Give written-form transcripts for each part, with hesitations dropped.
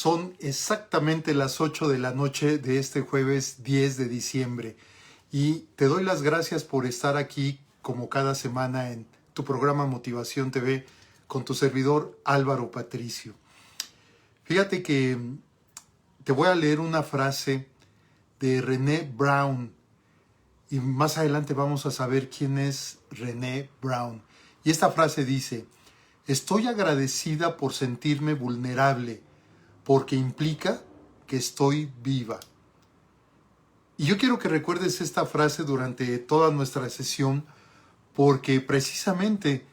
Son exactamente las 8 de la noche de este jueves 10 de diciembre y te doy las gracias por estar aquí como cada semana en tu programa Motivación TV con tu servidor Álvaro Patricio. Fíjate que te voy a leer una frase de Brené Brown y más adelante vamos a saber quién es Brené Brown. Y esta frase dice: estoy agradecida por sentirme vulnerable, porque implica que estoy viva. Y yo quiero que recuerdes esta frase durante toda nuestra sesión, porque precisamente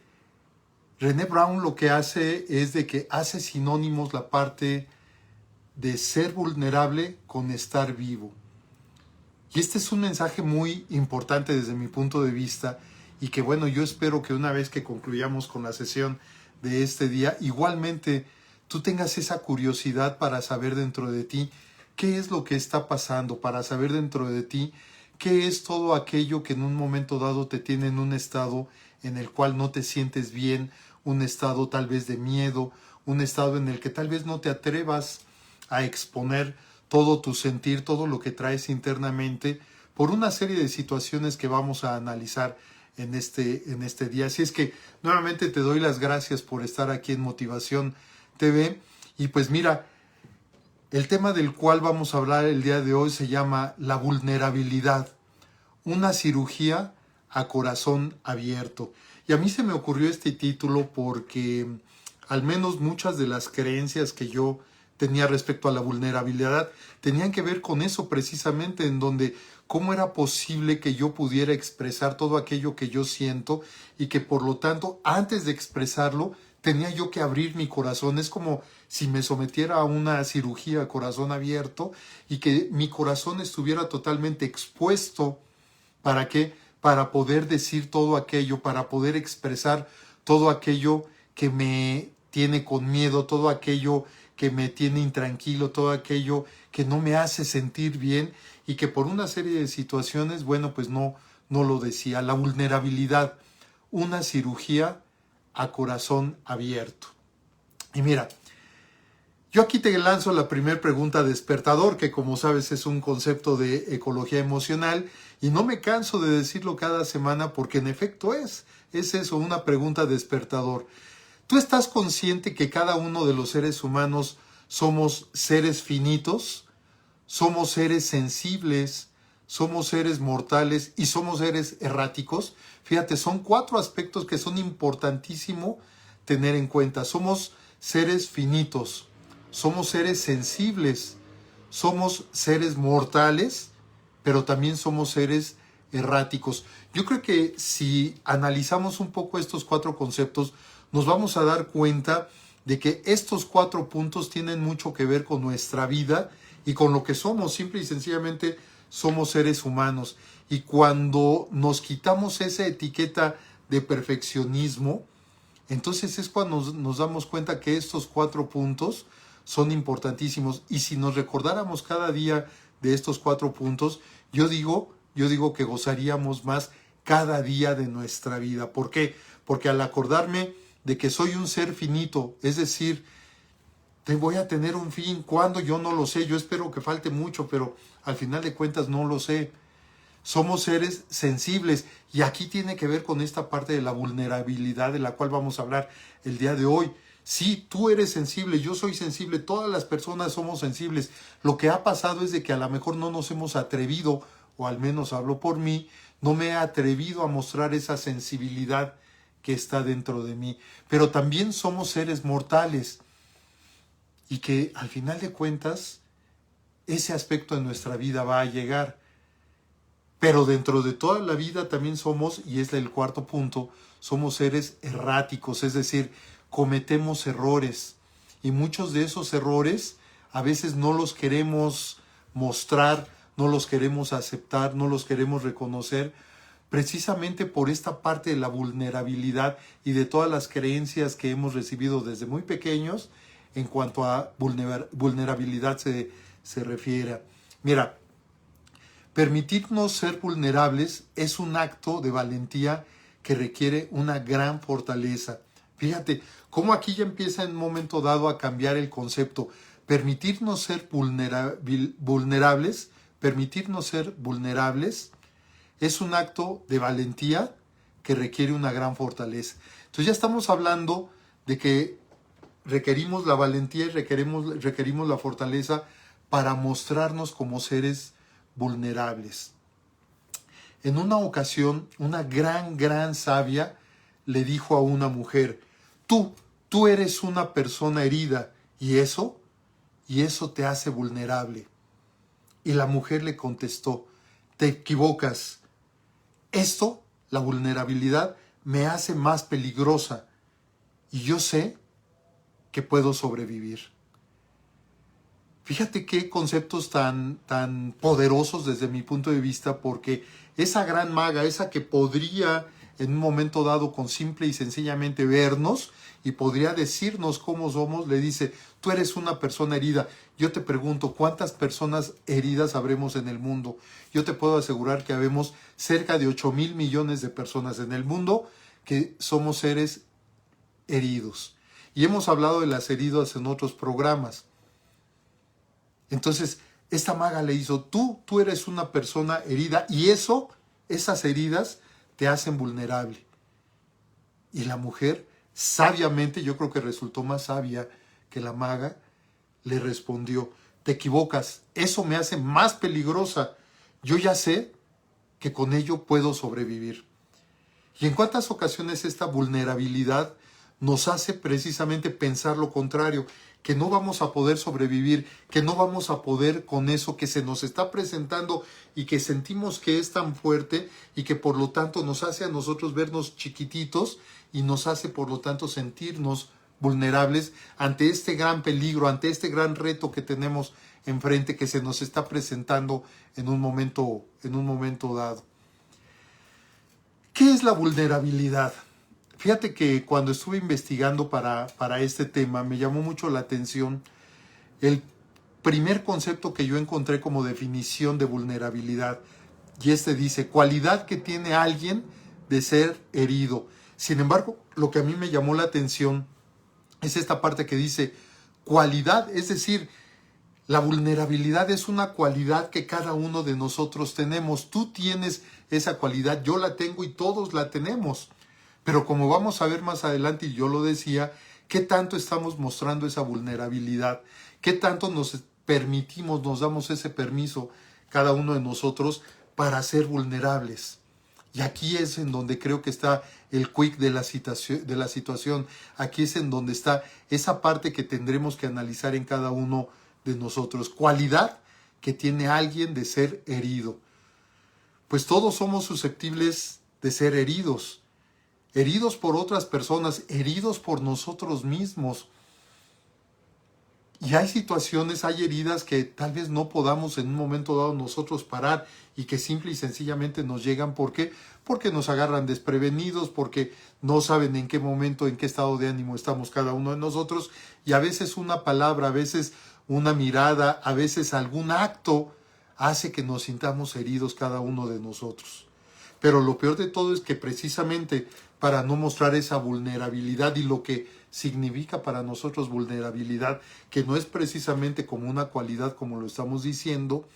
Brené Brown lo que hace es de que hace sinónimos la parte de ser vulnerable con estar vivo. Y este es un mensaje muy importante desde mi punto de vista y que bueno, yo espero que una vez que concluyamos con la sesión de este día, igualmente tú tengas esa curiosidad para saber dentro de ti qué es lo que está pasando, para saber dentro de ti qué es todo aquello que en un momento dado te tiene en un estado en el cual no te sientes bien, un estado tal vez de miedo, un estado en el que tal vez no te atrevas a exponer todo tu sentir, todo lo que traes internamente, por una serie de situaciones que vamos a analizar en este día. Así es que nuevamente te doy las gracias por estar aquí en Motivación TV. Y pues mira, el tema del cual vamos a hablar el día de hoy se llama la vulnerabilidad, una cirugía a corazón abierto. Y a mí se me ocurrió este título porque al menos muchas de las creencias que yo tenía respecto a la vulnerabilidad tenían que ver con eso precisamente, en donde cómo era posible que yo pudiera expresar todo aquello que yo siento y que por lo tanto antes de expresarlo tenía yo que abrir mi corazón. Es como si me sometiera a una cirugía a corazón abierto y que mi corazón estuviera totalmente expuesto. ¿Para qué? Para poder decir todo aquello, para poder expresar todo aquello que me tiene con miedo, todo aquello que me tiene intranquilo, todo aquello que no me hace sentir bien y que por una serie de situaciones, bueno, pues no lo decía. La vulnerabilidad, una cirugía a corazón abierto. Y mira, yo aquí te lanzo la primera pregunta despertador, que como sabes es un concepto de ecología emocional y no me canso de decirlo cada semana porque en efecto es eso, una pregunta despertador. ¿Tú estás consciente que cada uno de los seres humanos somos seres finitos? Somos seres sensibles, somos seres mortales y somos seres erráticos. Fíjate, son 4 aspectos que son importantísimos tener en cuenta. Somos seres finitos, somos seres sensibles, somos seres mortales, pero también somos seres erráticos. Yo creo que si analizamos un poco estos 4 conceptos, nos vamos a dar cuenta de que estos 4 puntos tienen mucho que ver con nuestra vida y con lo que somos. Simple y sencillamente somos seres humanos. Y cuando nos quitamos esa etiqueta de perfeccionismo, entonces es cuando nos damos cuenta que estos 4 puntos son importantísimos. Y si nos recordáramos cada día de estos 4 puntos, yo digo que gozaríamos más cada día de nuestra vida. ¿Por qué? Porque al acordarme de que soy un ser finito, es decir, te voy a tener un fin, ¿cuándo? Yo no lo sé, yo espero que falte mucho, pero al final de cuentas no lo sé. Somos seres sensibles y aquí tiene que ver con esta parte de la vulnerabilidad de la cual vamos a hablar el día de hoy. Sí, tú eres sensible, yo soy sensible, todas las personas somos sensibles. Lo que ha pasado es de que a lo mejor no nos hemos atrevido, o al menos hablo por mí, no me he atrevido a mostrar esa sensibilidad que está dentro de mí. Pero también somos seres mortales y que al final de cuentas ese aspecto de nuestra vida va a llegar. Pero dentro de toda la vida también somos, y es el 4 punto, somos seres erráticos, es decir, cometemos errores. Y muchos de esos errores a veces no los queremos mostrar, no los queremos aceptar, no los queremos reconocer, precisamente por esta parte de la vulnerabilidad y de todas las creencias que hemos recibido desde muy pequeños en cuanto a vulnerabilidad se refiere. Mira, permitirnos ser vulnerables es un acto de valentía que requiere una gran fortaleza. Fíjate cómo aquí ya empieza en un momento dado a cambiar el concepto. permitirnos ser vulnerables, permitirnos ser vulnerables, es un acto de valentía que requiere una gran fortaleza. Entonces ya estamos hablando de que requerimos la valentía y requerimos la fortaleza para mostrarnos como seres vulnerables. En una ocasión, una gran sabia le dijo a una mujer, tú eres una persona herida y eso te hace vulnerable. Y la mujer le contestó, te equivocas. Esto, la vulnerabilidad, me hace más peligrosa y yo sé que puedo sobrevivir. Fíjate qué conceptos tan poderosos desde mi punto de vista, porque esa gran maga, esa que podría en un momento dado con simple y sencillamente vernos y podría decirnos cómo somos, le dice, tú eres una persona herida. Yo te pregunto, ¿cuántas personas heridas habremos en el mundo? Yo te puedo asegurar que habemos cerca de 8,000 millones de personas en el mundo que somos seres heridos. Y hemos hablado de las heridas en otros programas. Entonces, esta maga le hizo, tú eres una persona herida y esas heridas te hacen vulnerable. Y la mujer, sabiamente, yo creo que resultó más sabia que la maga, le respondió, te equivocas, eso me hace más peligrosa. Yo ya sé que con ello puedo sobrevivir. Y en cuántas ocasiones esta vulnerabilidad nos hace precisamente pensar lo contrario, que no vamos a poder sobrevivir, que no vamos a poder con eso que se nos está presentando y que sentimos que es tan fuerte y que por lo tanto nos hace a nosotros vernos chiquititos y nos hace por lo tanto sentirnos vulnerables ante este gran peligro, ante este gran reto que tenemos enfrente que se nos está presentando en un momento dado. ¿Qué es la vulnerabilidad? Fíjate que cuando estuve investigando para este tema me llamó mucho la atención el primer concepto que yo encontré como definición de vulnerabilidad. Y dice, cualidad que tiene alguien de ser herido. Sin embargo, lo que a mí me llamó la atención es esta parte que dice cualidad, es decir, la vulnerabilidad es una cualidad que cada uno de nosotros tenemos. Tú tienes esa cualidad, yo la tengo y todos la tenemos. Pero como vamos a ver más adelante, y yo lo decía, ¿qué tanto estamos mostrando esa vulnerabilidad? ¿Qué tanto nos permitimos, nos damos ese permiso cada uno de nosotros para ser vulnerables? Y aquí es en donde creo que está el quick de la situación. Aquí es en donde está esa parte que tendremos que analizar en cada uno de nosotros. Cualidad que tiene alguien de ser herido. Pues todos somos susceptibles de ser heridos. Heridos por otras personas, heridos por nosotros mismos. Y hay situaciones, hay heridas que tal vez no podamos en un momento dado nosotros parar y que simple y sencillamente nos llegan. ¿Por qué? Porque nos agarran desprevenidos, porque no saben en qué momento, en qué estado de ánimo estamos cada uno de nosotros. Y a veces una palabra, a veces una mirada, a veces algún acto hace que nos sintamos heridos cada uno de nosotros. Pero lo peor de todo es que precisamente para no mostrar esa vulnerabilidad y lo que significa para nosotros vulnerabilidad, que no es precisamente como una cualidad como lo estamos diciendo,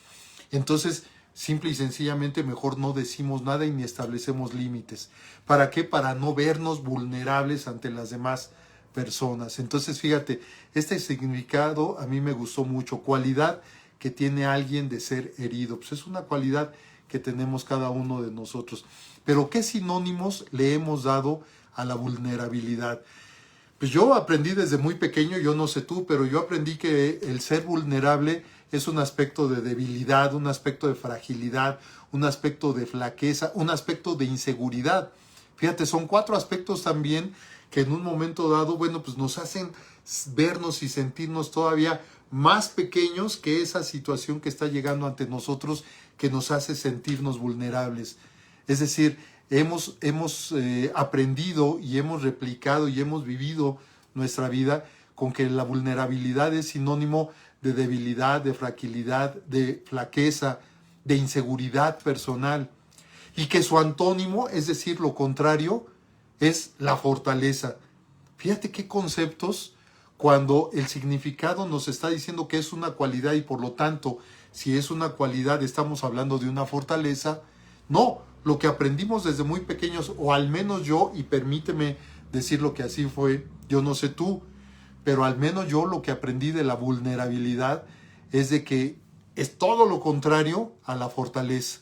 entonces simple y sencillamente mejor no decimos nada y ni establecemos límites. ¿Para qué? Para no vernos vulnerables ante las demás personas. Entonces fíjate, este significado a mí me gustó mucho, cualidad que tiene alguien de ser herido, pues es una cualidad que tenemos cada uno de nosotros. Pero ¿qué sinónimos le hemos dado a la vulnerabilidad? Pues yo aprendí desde muy pequeño, yo no sé tú, pero yo aprendí que el ser vulnerable es un aspecto de debilidad, un aspecto de fragilidad, un aspecto de flaqueza, un aspecto de inseguridad. Fíjate, son 4 aspectos también que en un momento dado, bueno, pues nos hacen vernos y sentirnos todavía más pequeños que esa situación que está llegando ante nosotros que nos hace sentirnos vulnerables. Es decir, hemos aprendido y hemos replicado y hemos vivido nuestra vida con que la vulnerabilidad es sinónimo de debilidad, de fragilidad, de flaqueza, de inseguridad personal. Y que su antónimo, es decir, lo contrario, es la fortaleza. Fíjate qué conceptos cuando el significado nos está diciendo que es una cualidad y por lo tanto, si es una cualidad estamos hablando de una fortaleza. No, lo que aprendimos desde muy pequeños, o al menos yo, y permíteme decirlo que así fue, yo no sé tú, pero al menos yo lo que aprendí de la vulnerabilidad es de que es todo lo contrario a la fortaleza.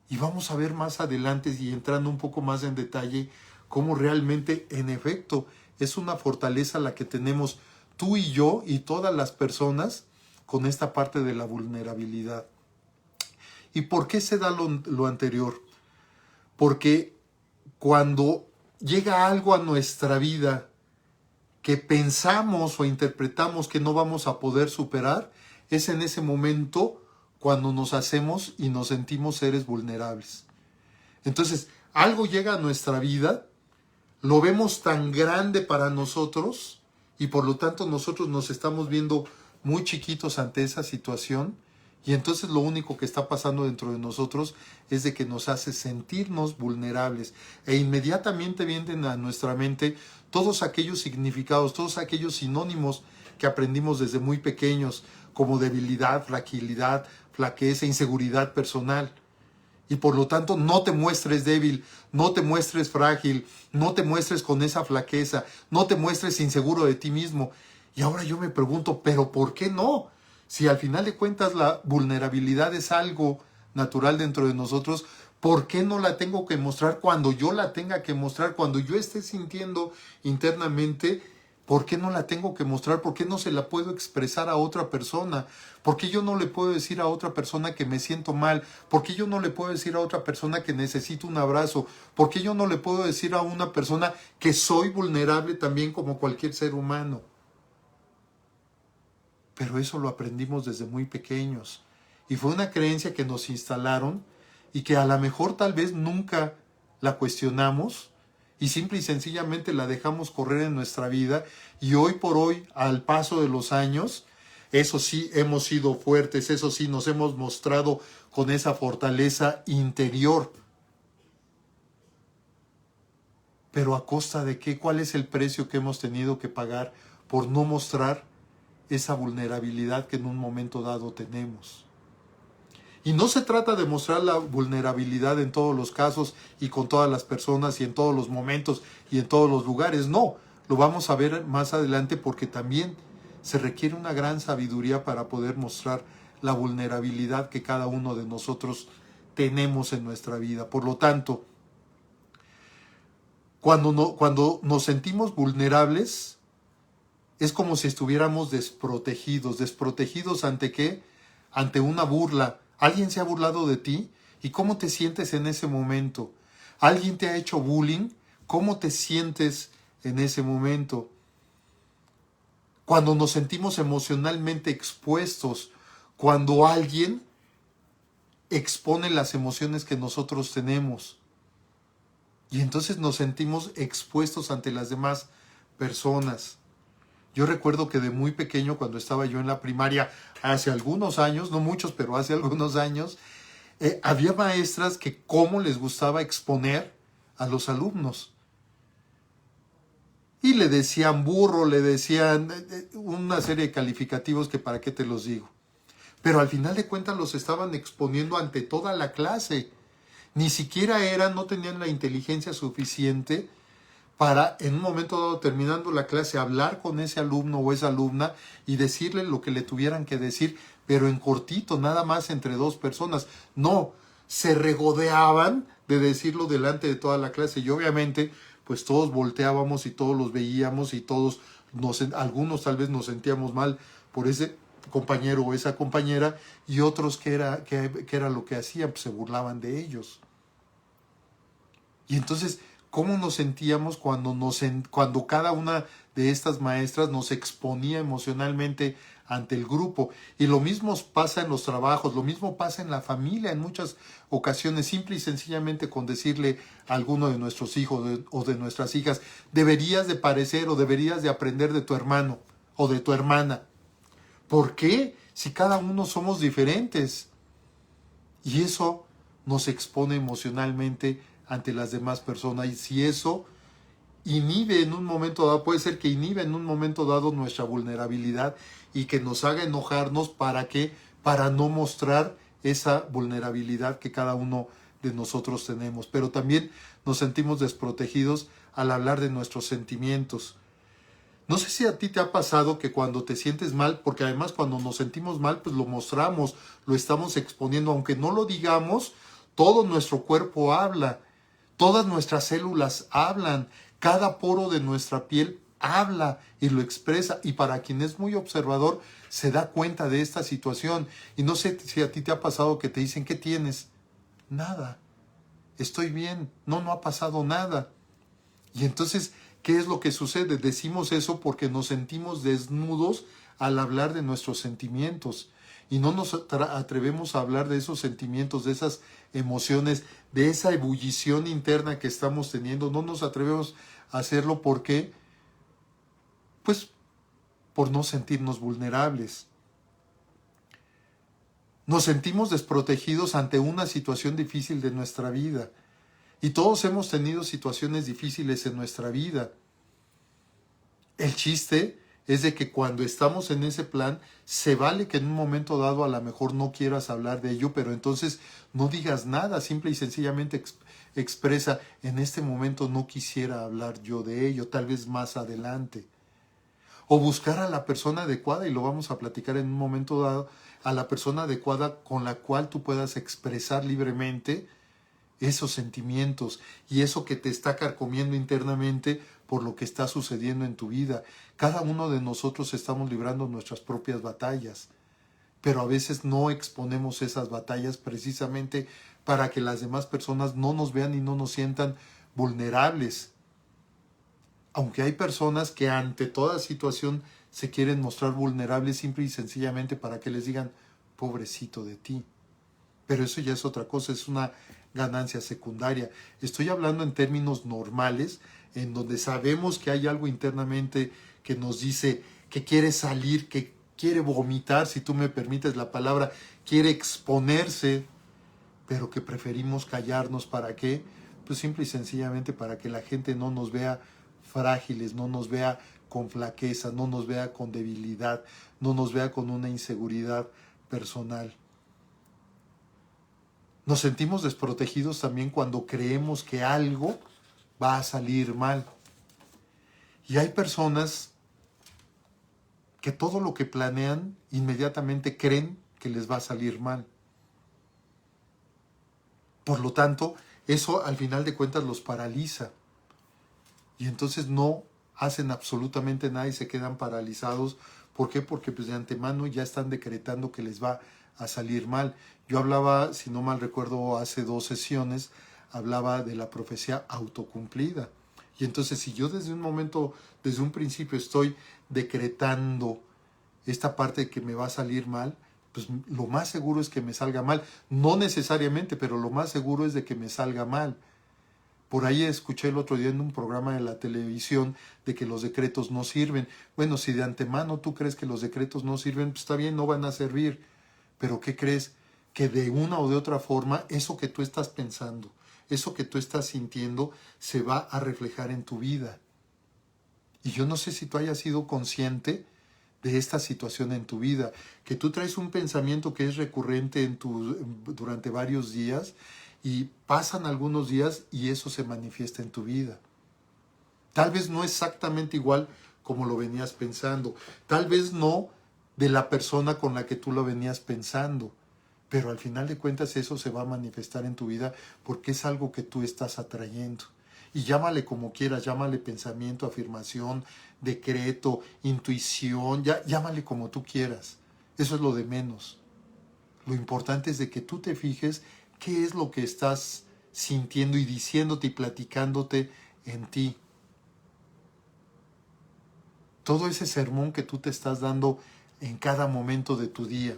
Y vamos a ver más adelante y entrando un poco más en detalle cómo realmente, en efecto, es una fortaleza la que tenemos tú y yo y todas las personas con esta parte de la vulnerabilidad. ¿Y por qué se da lo anterior? Porque cuando llega algo a nuestra vida que pensamos o interpretamos que no vamos a poder superar, es en ese momento cuando nos hacemos y nos sentimos seres vulnerables. Entonces, algo llega a nuestra vida, lo vemos tan grande para nosotros y por lo tanto nosotros nos estamos viendo muy chiquitos ante esa situación y entonces lo único que está pasando dentro de nosotros es de que nos hace sentirnos vulnerables e inmediatamente vienen a nuestra mente todos aquellos significados, todos aquellos sinónimos que aprendimos desde muy pequeños como debilidad, fragilidad, flaqueza, inseguridad personal. Y por lo tanto no te muestres débil, no te muestres frágil, no te muestres con esa flaqueza, no te muestres inseguro de ti mismo. Y ahora yo me pregunto, ¿pero por qué no? Si al final de cuentas la vulnerabilidad es algo natural dentro de nosotros, ¿por qué no la tengo que mostrar cuando yo la tenga que mostrar? Cuando yo esté sintiendo internamente, ¿por qué no la tengo que mostrar? ¿Por qué no se la puedo expresar a otra persona? ¿Por qué yo no le puedo decir a otra persona que me siento mal? ¿Por qué yo no le puedo decir a otra persona que necesito un abrazo? ¿Por qué yo no le puedo decir a una persona que soy vulnerable también como cualquier ser humano? Pero eso lo aprendimos desde muy pequeños. Y fue una creencia que nos instalaron y que a lo mejor tal vez nunca la cuestionamos y simple y sencillamente la dejamos correr en nuestra vida. Y hoy por hoy, al paso de los años, eso sí, hemos sido fuertes, eso sí, nos hemos mostrado con esa fortaleza interior. Pero ¿a costa de qué? ¿Cuál es el precio que hemos tenido que pagar por no mostrar esa vulnerabilidad que en un momento dado tenemos? Y no se trata de mostrar la vulnerabilidad en todos los casos y con todas las personas y en todos los momentos y en todos los lugares. No, lo vamos a ver más adelante porque también se requiere una gran sabiduría para poder mostrar la vulnerabilidad que cada uno de nosotros tenemos en nuestra vida. Por lo tanto, cuando nos sentimos vulnerables, es como si estuviéramos desprotegidos. ¿Desprotegidos ante qué? Ante una burla. ¿Alguien se ha burlado de ti? ¿Y cómo te sientes en ese momento? ¿Alguien te ha hecho bullying? ¿Cómo te sientes en ese momento? Cuando nos sentimos emocionalmente expuestos, cuando alguien expone las emociones que nosotros tenemos. Y entonces nos sentimos expuestos ante las demás personas. Yo recuerdo que de muy pequeño, cuando estaba yo en la primaria, hace algunos años, no muchos, pero hace algunos años, había maestras que cómo les gustaba exponer a los alumnos. Y le decían burro, le decían una serie de calificativos que para qué te los digo. Pero al final de cuentas los estaban exponiendo ante toda la clase. Ni siquiera no tenían la inteligencia suficiente para en un momento dado, terminando la clase, hablar con ese alumno o esa alumna y decirle lo que le tuvieran que decir, pero en cortito, nada más entre dos personas. No, se regodeaban de decirlo delante de toda la clase y obviamente pues todos volteábamos y todos los veíamos y todos, algunos tal vez nos sentíamos mal por ese compañero o esa compañera y otros que era lo que hacían, pues se burlaban de ellos. Y entonces, ¿cómo nos sentíamos cuando cada una de estas maestras nos exponía emocionalmente ante el grupo? Y lo mismo pasa en los trabajos, lo mismo pasa en la familia en muchas ocasiones, simple y sencillamente con decirle a alguno de nuestros hijos o de nuestras hijas, deberías de parecer o deberías de aprender de tu hermano o de tu hermana. ¿Por qué? Si cada uno somos diferentes. Y eso nos expone emocionalmente ante las demás personas. Y si eso inhibe en un momento dado, puede ser que inhibe en un momento dado nuestra vulnerabilidad y que nos haga enojarnos. ¿Para qué? Para no mostrar esa vulnerabilidad que cada uno de nosotros tenemos. Pero también nos sentimos desprotegidos al hablar de nuestros sentimientos. No sé si a ti te ha pasado que cuando te sientes mal, porque además cuando nos sentimos mal, pues lo mostramos, lo estamos exponiendo, aunque no lo digamos, todo nuestro cuerpo habla, todas nuestras células hablan, cada poro de nuestra piel habla y lo expresa, y para quien es muy observador se da cuenta de esta situación. Y no sé si a ti te ha pasado que te dicen: ¿qué tienes? Nada, estoy bien, no ha pasado nada. Y entonces, ¿qué es lo que sucede? Decimos eso porque nos sentimos desnudos al hablar de nuestros sentimientos. Y no nos atrevemos a hablar de esos sentimientos, de esas emociones, de esa ebullición interna que estamos teniendo. No nos atrevemos a hacerlo porque, pues, por no sentirnos vulnerables. Nos sentimos desprotegidos ante una situación difícil de nuestra vida. Y todos hemos tenido situaciones difíciles en nuestra vida. El chiste es de que cuando estamos en ese plan, se vale que en un momento dado a lo mejor no quieras hablar de ello, pero entonces no digas nada, simple y sencillamente expresa: en este momento no quisiera hablar yo de ello, tal vez más adelante. O buscar a la persona adecuada, y lo vamos a platicar en un momento dado, a la persona adecuada con la cual tú puedas expresar libremente esos sentimientos y eso que te está carcomiendo internamente por lo que está sucediendo en tu vida. Cada uno de nosotros estamos librando nuestras propias batallas, pero a veces no exponemos esas batallas precisamente para que las demás personas no nos vean y no nos sientan vulnerables. Aunque hay personas que ante toda situación se quieren mostrar vulnerables simple y sencillamente para que les digan: pobrecito de ti. Pero eso ya es otra cosa, es una ganancia secundaria. Estoy hablando en términos normales, en donde sabemos que hay algo internamente que nos dice que quiere salir, que quiere vomitar, si tú me permites la palabra, quiere exponerse, pero que preferimos callarnos. ¿Para qué? Pues simple y sencillamente para que la gente no nos vea frágiles, no nos vea con flaqueza, no nos vea con debilidad, no nos vea con una inseguridad personal. Nos sentimos desprotegidos también cuando creemos que algo va a salir mal. Y hay personas que todo lo que planean inmediatamente creen que les va a salir mal. Por lo tanto, eso al final de cuentas los paraliza. Y entonces no hacen absolutamente nada y se quedan paralizados. ¿Por qué? Porque pues de antemano ya están decretando que les va a salir mal. Yo hablaba, si no mal recuerdo, hace 2 sesiones, hablaba de la profecía autocumplida. Y entonces si yo desde un momento, desde un principio estoy decretando esta parte de que me va a salir mal, pues lo más seguro es que me salga mal. No necesariamente, pero lo más seguro es de que me salga mal. Por ahí escuché el otro día en un programa de la televisión de que los decretos no sirven. Bueno, si de antemano tú crees que los decretos no sirven, pues está bien, no van a servir. Pero ¿qué crees? Que de una o de otra forma, eso que tú estás pensando, eso que tú estás sintiendo, se va a reflejar en tu vida. Y yo no sé si tú hayas sido consciente de esta situación en tu vida, que tú traes un pensamiento que es recurrente durante varios días, y pasan algunos días y eso se manifiesta en tu vida. Tal vez no exactamente igual como lo venías pensando, tal vez no de la persona con la que tú lo venías pensando, pero al final de cuentas eso se va a manifestar en tu vida porque es algo que tú estás atrayendo. Y llámale como quieras, llámale pensamiento, afirmación, decreto, intuición, llámale como tú quieras. Eso es lo de menos. Lo importante es de que tú te fijes qué es lo que estás sintiendo y diciéndote y platicándote en ti. Todo ese sermón que tú te estás dando en cada momento de tu día.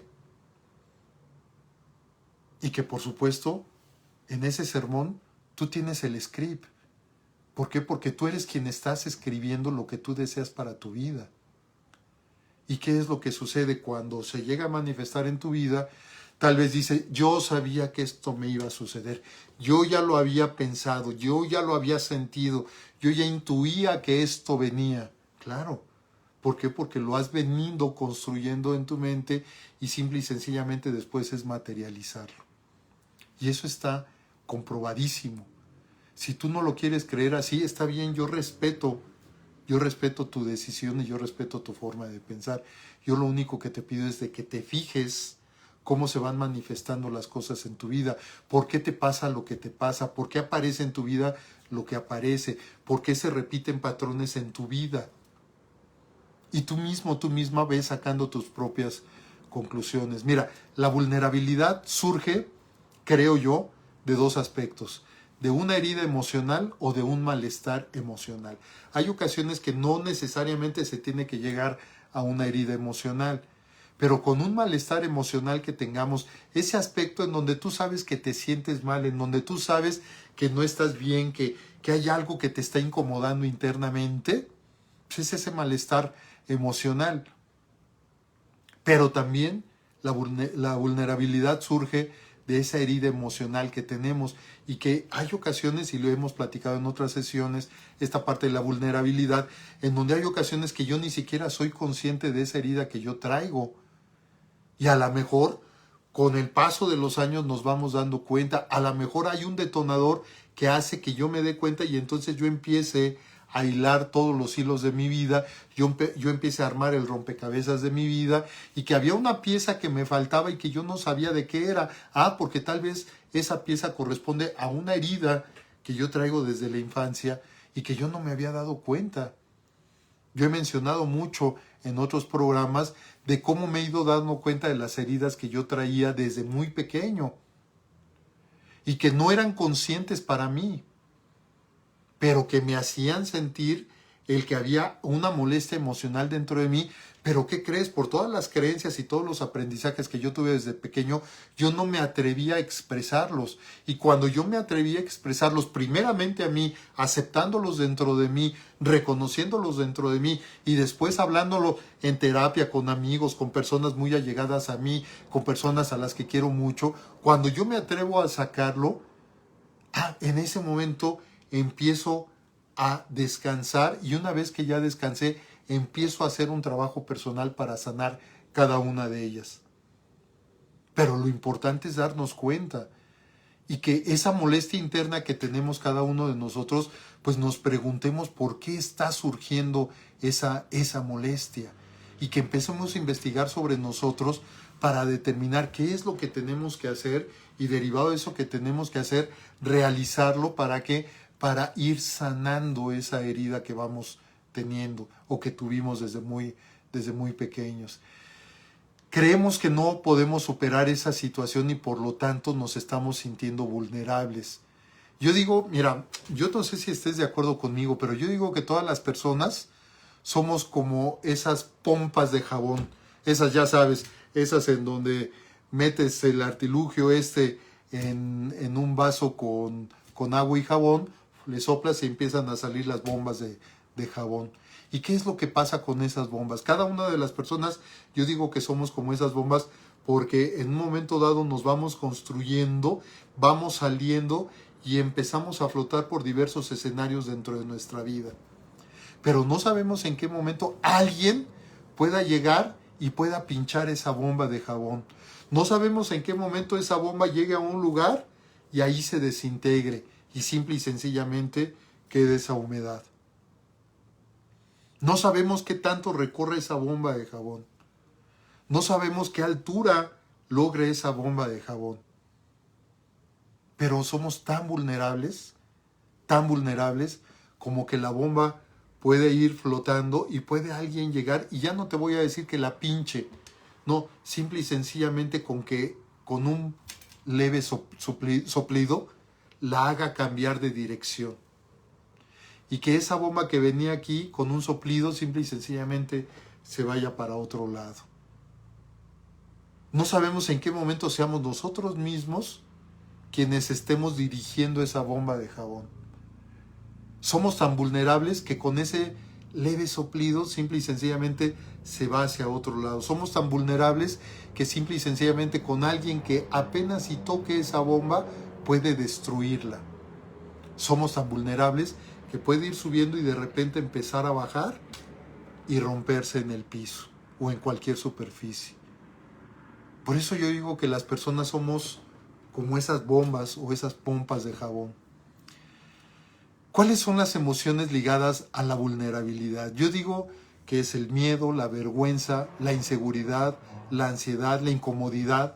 Y que por supuesto, en ese sermón, tú tienes el script. ¿Por qué? Porque tú eres quien estás escribiendo lo que tú deseas para tu vida. ¿Y qué es lo que sucede cuando se llega a manifestar en tu vida? Tal vez dice, yo sabía que esto me iba a suceder, yo ya lo había pensado, yo ya lo había sentido, yo ya intuía que esto venía. Claro, ¿por qué? Porque lo has venido construyendo en tu mente y simple y sencillamente después es materializarlo. Y eso está comprobadísimo. Si tú no lo quieres creer así, está bien, yo respeto tu decisión y yo respeto tu forma de pensar. Yo lo único que te pido es de que te fijes cómo se van manifestando las cosas en tu vida, por qué te pasa lo que te pasa, por qué aparece en tu vida lo que aparece, por qué se repiten patrones en tu vida. Y tú mismo, tú misma ves sacando tus propias conclusiones. Mira, la vulnerabilidad surge, creo yo, de dos aspectos: de una herida emocional o de un malestar emocional. Hay ocasiones que no necesariamente se tiene que llegar a una herida emocional, pero con un malestar emocional que tengamos, ese aspecto en donde tú sabes que te sientes mal, en donde tú sabes que no estás bien, que hay algo que te está incomodando internamente, pues es ese malestar emocional. Pero también la vulnerabilidad surge de esa herida emocional que tenemos y que hay ocasiones, y lo hemos platicado en otras sesiones, esta parte de la vulnerabilidad, en donde hay ocasiones que yo ni siquiera soy consciente de esa herida que yo traigo. Y a lo mejor con el paso de los años nos vamos dando cuenta, a lo mejor hay un detonador que hace que yo me dé cuenta y entonces yo empiece a hilar todos los hilos de mi vida, yo empiece a armar el rompecabezas de mi vida y que había una pieza que me faltaba y que yo no sabía de qué era. Porque tal vez esa pieza corresponde a una herida que yo traigo desde la infancia y que yo no me había dado cuenta. Yo he mencionado mucho en otros programas de cómo me he ido dando cuenta de las heridas que yo traía desde muy pequeño y que no eran conscientes para mí, pero que me hacían sentir el que había una molestia emocional dentro de mí. Pero ¿qué crees? Por todas las creencias y todos los aprendizajes que yo tuve desde pequeño, yo no me atrevía a expresarlos. Y cuando yo me atreví a expresarlos, primeramente a mí, aceptándolos dentro de mí, reconociéndolos dentro de mí y después hablándolo en terapia con amigos, con personas muy allegadas a mí, con personas a las que quiero mucho, cuando yo me atrevo a sacarlo, en ese momento empiezo a descansar y una vez que ya descansé, empiezo a hacer un trabajo personal para sanar cada una de ellas. Pero lo importante es darnos cuenta y que esa molestia interna que tenemos cada uno de nosotros, pues nos preguntemos por qué está surgiendo esa molestia y que empecemos a investigar sobre nosotros para determinar qué es lo que tenemos que hacer y derivado de eso que tenemos que hacer, realizarlo para ir sanando esa herida que vamos teniendo o que tuvimos desde muy pequeños. Creemos que no podemos superar esa situación y por lo tanto nos estamos sintiendo vulnerables. Yo digo, mira, yo no sé si estés de acuerdo conmigo, pero yo digo que todas las personas somos como esas pompas de jabón. Esas, ya sabes, esas en donde metes el artilugio en un vaso con agua y jabón, le soplas y empiezan a salir las bombas de jabón. ¿Y qué es lo que pasa con esas bombas? Cada una de las personas, yo digo que somos como esas bombas porque en un momento dado nos vamos construyendo, vamos saliendo y empezamos a flotar por diversos escenarios dentro de nuestra vida. Pero no sabemos en qué momento alguien pueda llegar y pueda pinchar esa bomba de jabón. No sabemos en qué momento esa bomba llegue a un lugar y ahí se desintegre y simple y sencillamente quede esa humedad. No sabemos qué tanto recorre esa bomba de jabón. No sabemos qué altura logre esa bomba de jabón. Pero somos tan vulnerables como que la bomba puede ir flotando y puede alguien llegar y ya no te voy a decir que la pinche. No, simple y sencillamente con un leve soplido la haga cambiar de dirección. Y que esa bomba que venía aquí con un soplido simple y sencillamente se vaya para otro lado. No sabemos en qué momento seamos nosotros mismos quienes estemos dirigiendo esa bomba de jabón. Somos tan vulnerables que con ese leve soplido simple y sencillamente se va hacia otro lado. Somos tan vulnerables que simple y sencillamente con alguien que apenas si toque esa bomba puede destruirla. Somos tan vulnerables que puede ir subiendo y de repente empezar a bajar y romperse en el piso o en cualquier superficie. Por eso yo digo que las personas somos como esas bombas o esas pompas de jabón. ¿Cuáles son las emociones ligadas a la vulnerabilidad? Yo digo que es el miedo, la vergüenza, la inseguridad, la ansiedad, la incomodidad.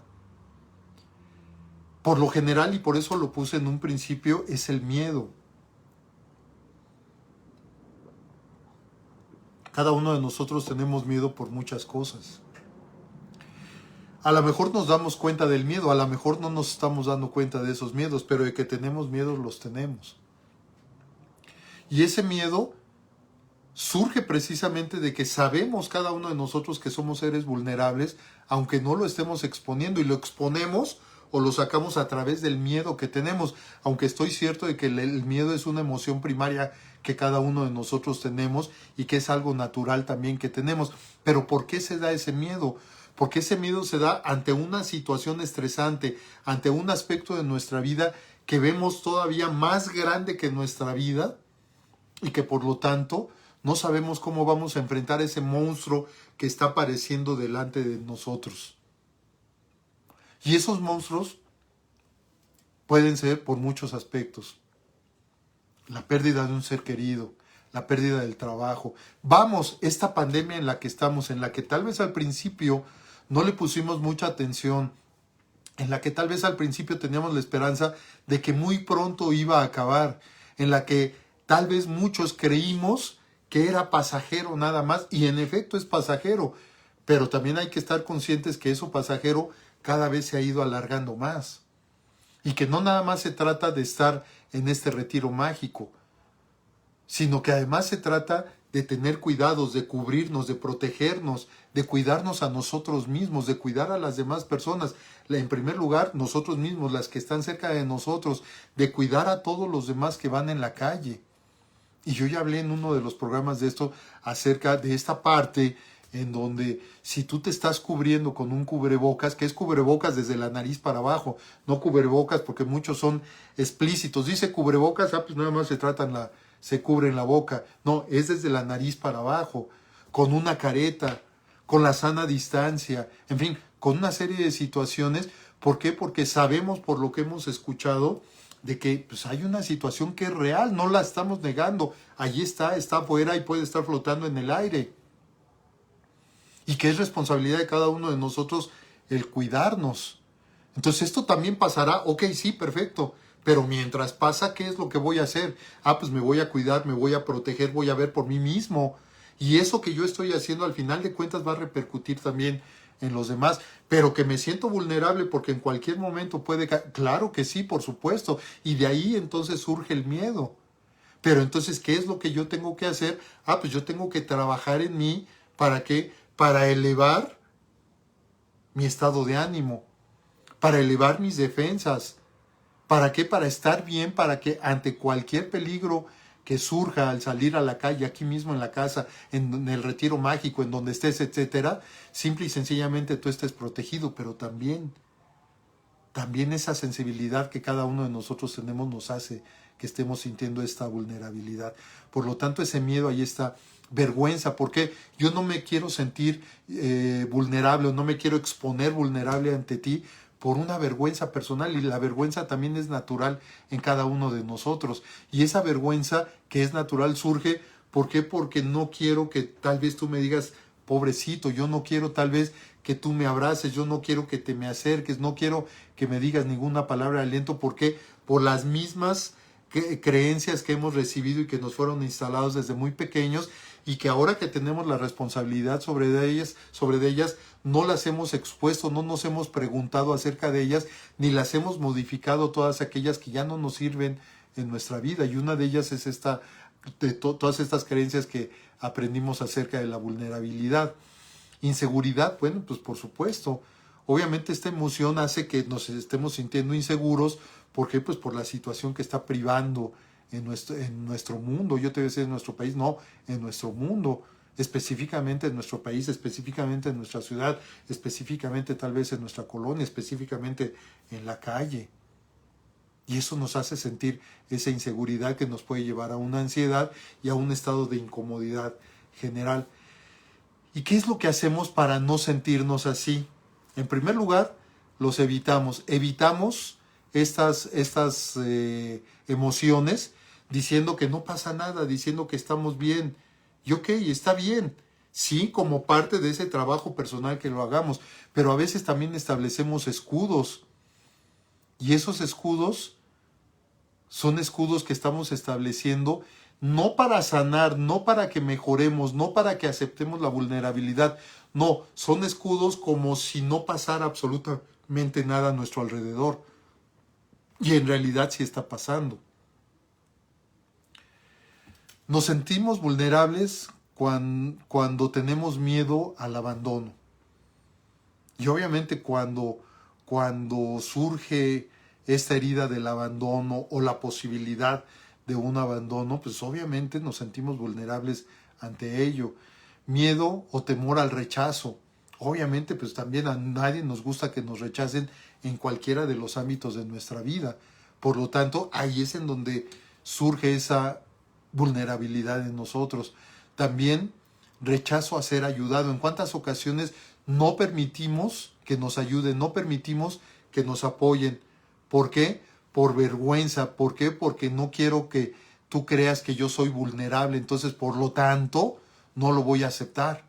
Por lo general, y por eso lo puse en un principio, es el miedo. Cada uno de nosotros tenemos miedo por muchas cosas. A lo mejor nos damos cuenta del miedo, a lo mejor no nos estamos dando cuenta de esos miedos, pero de que tenemos miedos los tenemos. Y ese miedo surge precisamente de que sabemos cada uno de nosotros que somos seres vulnerables, aunque no lo estemos exponiendo, y lo exponemos o lo sacamos a través del miedo que tenemos, aunque estoy cierto de que el miedo es una emoción primaria que cada uno de nosotros tenemos y que es algo natural también que tenemos. Pero ¿por qué se da ese miedo? Porque ese miedo se da ante una situación estresante, ante un aspecto de nuestra vida que vemos todavía más grande que nuestra vida y que por lo tanto no sabemos cómo vamos a enfrentar ese monstruo que está apareciendo delante de nosotros. Y esos monstruos pueden ser por muchos aspectos. La pérdida de un ser querido, la pérdida del trabajo. Vamos, esta pandemia en la que estamos, en la que tal vez al principio no le pusimos mucha atención, en la que tal vez al principio teníamos la esperanza de que muy pronto iba a acabar, en la que tal vez muchos creímos que era pasajero nada más, y en efecto es pasajero, pero también hay que estar conscientes que eso pasajero cada vez se ha ido alargando más, y que no nada más se trata de estar en este retiro mágico, sino que además se trata de tener cuidados, de cubrirnos, de protegernos, de cuidarnos a nosotros mismos, de cuidar a las demás personas. En primer lugar, nosotros mismos, las que están cerca de nosotros, de cuidar a todos los demás que van en la calle. Y yo ya hablé en uno de los programas de esto acerca de esta parte en donde si tú te estás cubriendo con un cubrebocas, que es cubrebocas desde la nariz para abajo, no cubrebocas porque muchos son explícitos. Dice cubrebocas, pues nada más se cubren la boca. No, es desde la nariz para abajo, con una careta, con la sana distancia, en fin, con una serie de situaciones. ¿Por qué? Porque sabemos por lo que hemos escuchado de que pues, hay una situación que es real, no la estamos negando. Allí está afuera y puede estar flotando en el aire. Y que es responsabilidad de cada uno de nosotros el cuidarnos. Entonces esto también pasará, ok, sí, perfecto, pero mientras pasa, ¿qué es lo que voy a hacer? Pues me voy a cuidar, me voy a proteger, voy a ver por mí mismo. Y eso que yo estoy haciendo al final de cuentas va a repercutir también en los demás. Pero que me siento vulnerable porque en cualquier momento puede caer. Claro que sí, por supuesto. Y de ahí entonces surge el miedo. Pero entonces, ¿qué es lo que yo tengo que hacer? Pues yo tengo que trabajar en mí. ¿Para qué? Para elevar mi estado de ánimo, para elevar mis defensas. ¿Para qué? Para estar bien, para que ante cualquier peligro que surja al salir a la calle, aquí mismo en la casa, en el retiro mágico, en donde estés, etcétera, simple y sencillamente tú estés protegido, pero también esa sensibilidad que cada uno de nosotros tenemos nos hace que estemos sintiendo esta vulnerabilidad. Por lo tanto, ese miedo ahí está. Vergüenza, porque yo no me quiero sentir vulnerable o no me quiero exponer vulnerable ante ti por una vergüenza personal, y la vergüenza también es natural en cada uno de nosotros, y esa vergüenza que es natural surge, ¿por qué? Porque no quiero que tal vez tú me digas pobrecito, yo no quiero tal vez que tú me abraces, yo no quiero que te me acerques, no quiero que me digas ninguna palabra de aliento. ¿Por qué? Por las mismas creencias que hemos recibido y que nos fueron instalados desde muy pequeños, y que ahora que tenemos la responsabilidad sobre ellas, no las hemos expuesto, no nos hemos preguntado acerca de ellas, ni las hemos modificado, todas aquellas que ya no nos sirven en nuestra vida. Y una de ellas es todas estas creencias que aprendimos acerca de la vulnerabilidad. Inseguridad, bueno, pues por supuesto. Obviamente esta emoción hace que nos estemos sintiendo inseguros. ¿Por qué? Pues por la situación que está privando en nuestro mundo. Yo te voy a decir en nuestro país, no, en nuestro mundo. específicamente en nuestro país, específicamente en nuestra ciudad, específicamente tal vez en nuestra colonia, específicamente en la calle. Y eso nos hace sentir esa inseguridad que nos puede llevar a una ansiedad y a un estado de incomodidad general. ¿Y qué es lo que hacemos para no sentirnos así? En primer lugar, los evitamos. Evitamos estas emociones diciendo que no pasa nada, diciendo que estamos bien. Y ok, está bien. Sí, como parte de ese trabajo personal que lo hagamos. Pero a veces también establecemos escudos. Y esos escudos son escudos que estamos estableciendo no para sanar, no para que mejoremos, no para que aceptemos la vulnerabilidad. No, son escudos como si no pasara absolutamente nada a nuestro alrededor. Y en realidad sí está pasando. Nos sentimos vulnerables cuando tenemos miedo al abandono. Y obviamente cuando surge esta herida del abandono o la posibilidad de un abandono, pues obviamente nos sentimos vulnerables ante ello. Miedo o temor al rechazo. Obviamente pues también a nadie nos gusta que nos rechacen en cualquiera de los ámbitos de nuestra vida. Por lo tanto, ahí es en donde surge esa vulnerabilidad en nosotros. También rechazo a ser ayudado. ¿En cuántas ocasiones no permitimos que nos ayuden, no permitimos que nos apoyen? ¿Por qué? Por vergüenza. ¿Por qué? Porque no quiero que tú creas que yo soy vulnerable, entonces por lo tanto no lo voy a aceptar.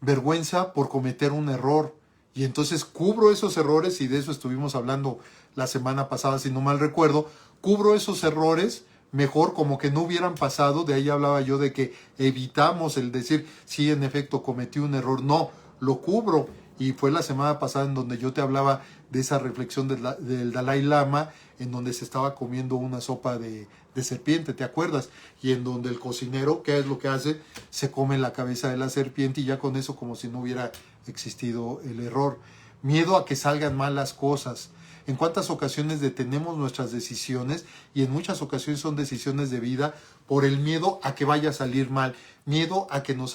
Vergüenza por cometer un error. Y entonces cubro esos errores, y de eso estuvimos hablando la semana pasada, si no mal recuerdo, cubro esos errores mejor como que no hubieran pasado. De ahí hablaba yo de que evitamos el decir, sí, en efecto, cometí un error. No, lo cubro. Y fue la semana pasada en donde yo te hablaba de esa reflexión del Dalai Lama, en donde se estaba comiendo una sopa de serpiente, ¿te acuerdas? Y en donde el cocinero, ¿qué es lo que hace? Se come la cabeza de la serpiente y ya con eso como si no hubiera existido el error. Miedo a que salgan mal las cosas. ¿En cuántas ocasiones detenemos nuestras decisiones? Y en muchas ocasiones son decisiones de vida por el miedo a que vaya a salir mal, miedo a que nos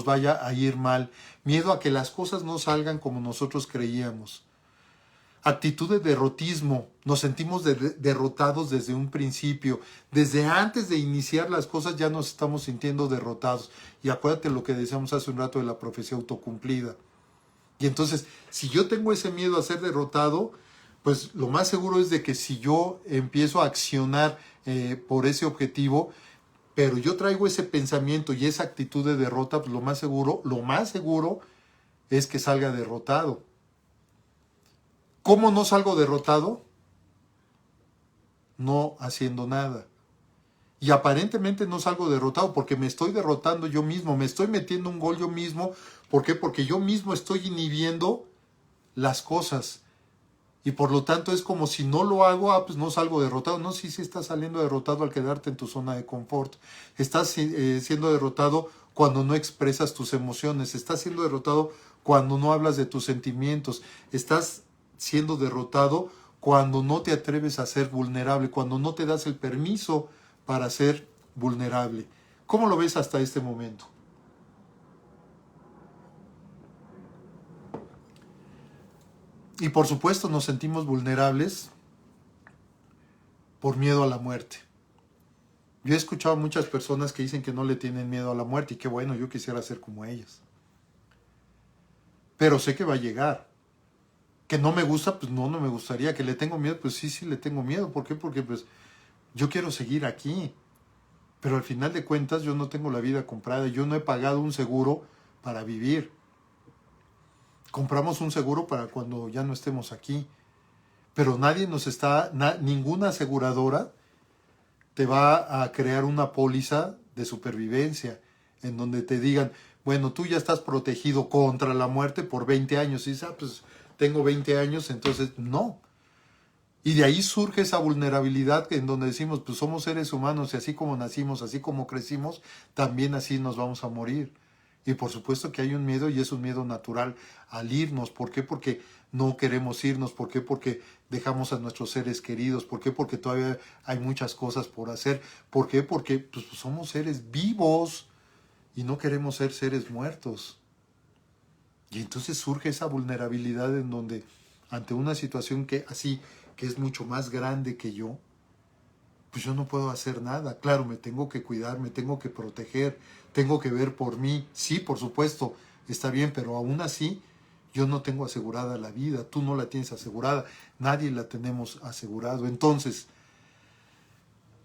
vaya a ir mal, miedo a que las cosas no salgan como nosotros creíamos. Actitud de derrotismo. Nos sentimos derrotados desde un principio. Desde antes de iniciar las cosas ya nos estamos sintiendo derrotados. Y acuérdate lo que decíamos hace un rato de la profecía autocumplida. Y entonces, si yo tengo ese miedo a ser derrotado, pues lo más seguro es de que si yo empiezo a accionar por ese objetivo, pero yo traigo ese pensamiento y esa actitud de derrota, pues lo más seguro es que salga derrotado. ¿Cómo no salgo derrotado? No haciendo nada. Y aparentemente no salgo derrotado porque me estoy derrotando yo mismo, me estoy metiendo un gol yo mismo. ¿Por qué? Porque yo mismo estoy inhibiendo las cosas. Y por lo tanto es como si no lo hago, pues no salgo derrotado. No, sí estás saliendo derrotado al quedarte en tu zona de confort. Estás siendo derrotado cuando no expresas tus emociones. Estás siendo derrotado cuando no hablas de tus sentimientos. Estás siendo derrotado cuando no te atreves a ser vulnerable, cuando no te das el permiso para ser vulnerable. ¿Cómo lo ves hasta este momento? Y por supuesto nos sentimos vulnerables por miedo a la muerte. Yo he escuchado a muchas personas que dicen que no le tienen miedo a la muerte y que bueno, yo quisiera ser como ellas. Pero sé que va a llegar. Que no me gusta, pues no me gustaría. Que le tengo miedo, pues sí le tengo miedo. ¿Por qué? Porque pues yo quiero seguir aquí. Pero al final de cuentas yo no tengo la vida comprada. Yo no he pagado un seguro para vivir. Compramos un seguro para cuando ya no estemos aquí. Pero ninguna aseguradora te va a crear una póliza de supervivencia en donde te digan, bueno, tú ya estás protegido contra la muerte por 20 años. Y dices, pues tengo 20 años, entonces no. Y de ahí surge esa vulnerabilidad en donde decimos, pues somos seres humanos y así como nacimos, así como crecimos, también así nos vamos a morir. Y por supuesto que hay un miedo y es un miedo natural al irnos. ¿Por qué? Porque no queremos irnos. ¿Por qué? Porque dejamos a nuestros seres queridos. ¿Por qué? Porque todavía hay muchas cosas por hacer. ¿Por qué? Porque pues, somos seres vivos. y no queremos ser seres muertos. Y entonces surge esa vulnerabilidad en donde ante una situación que es mucho más grande que yo, pues yo no puedo hacer nada. Claro, me tengo que cuidar, me tengo que proteger, tengo que ver por mí. Sí, por supuesto, está bien, pero aún así yo no tengo asegurada la vida, tú no la tienes asegurada, nadie la tenemos asegurado. Entonces,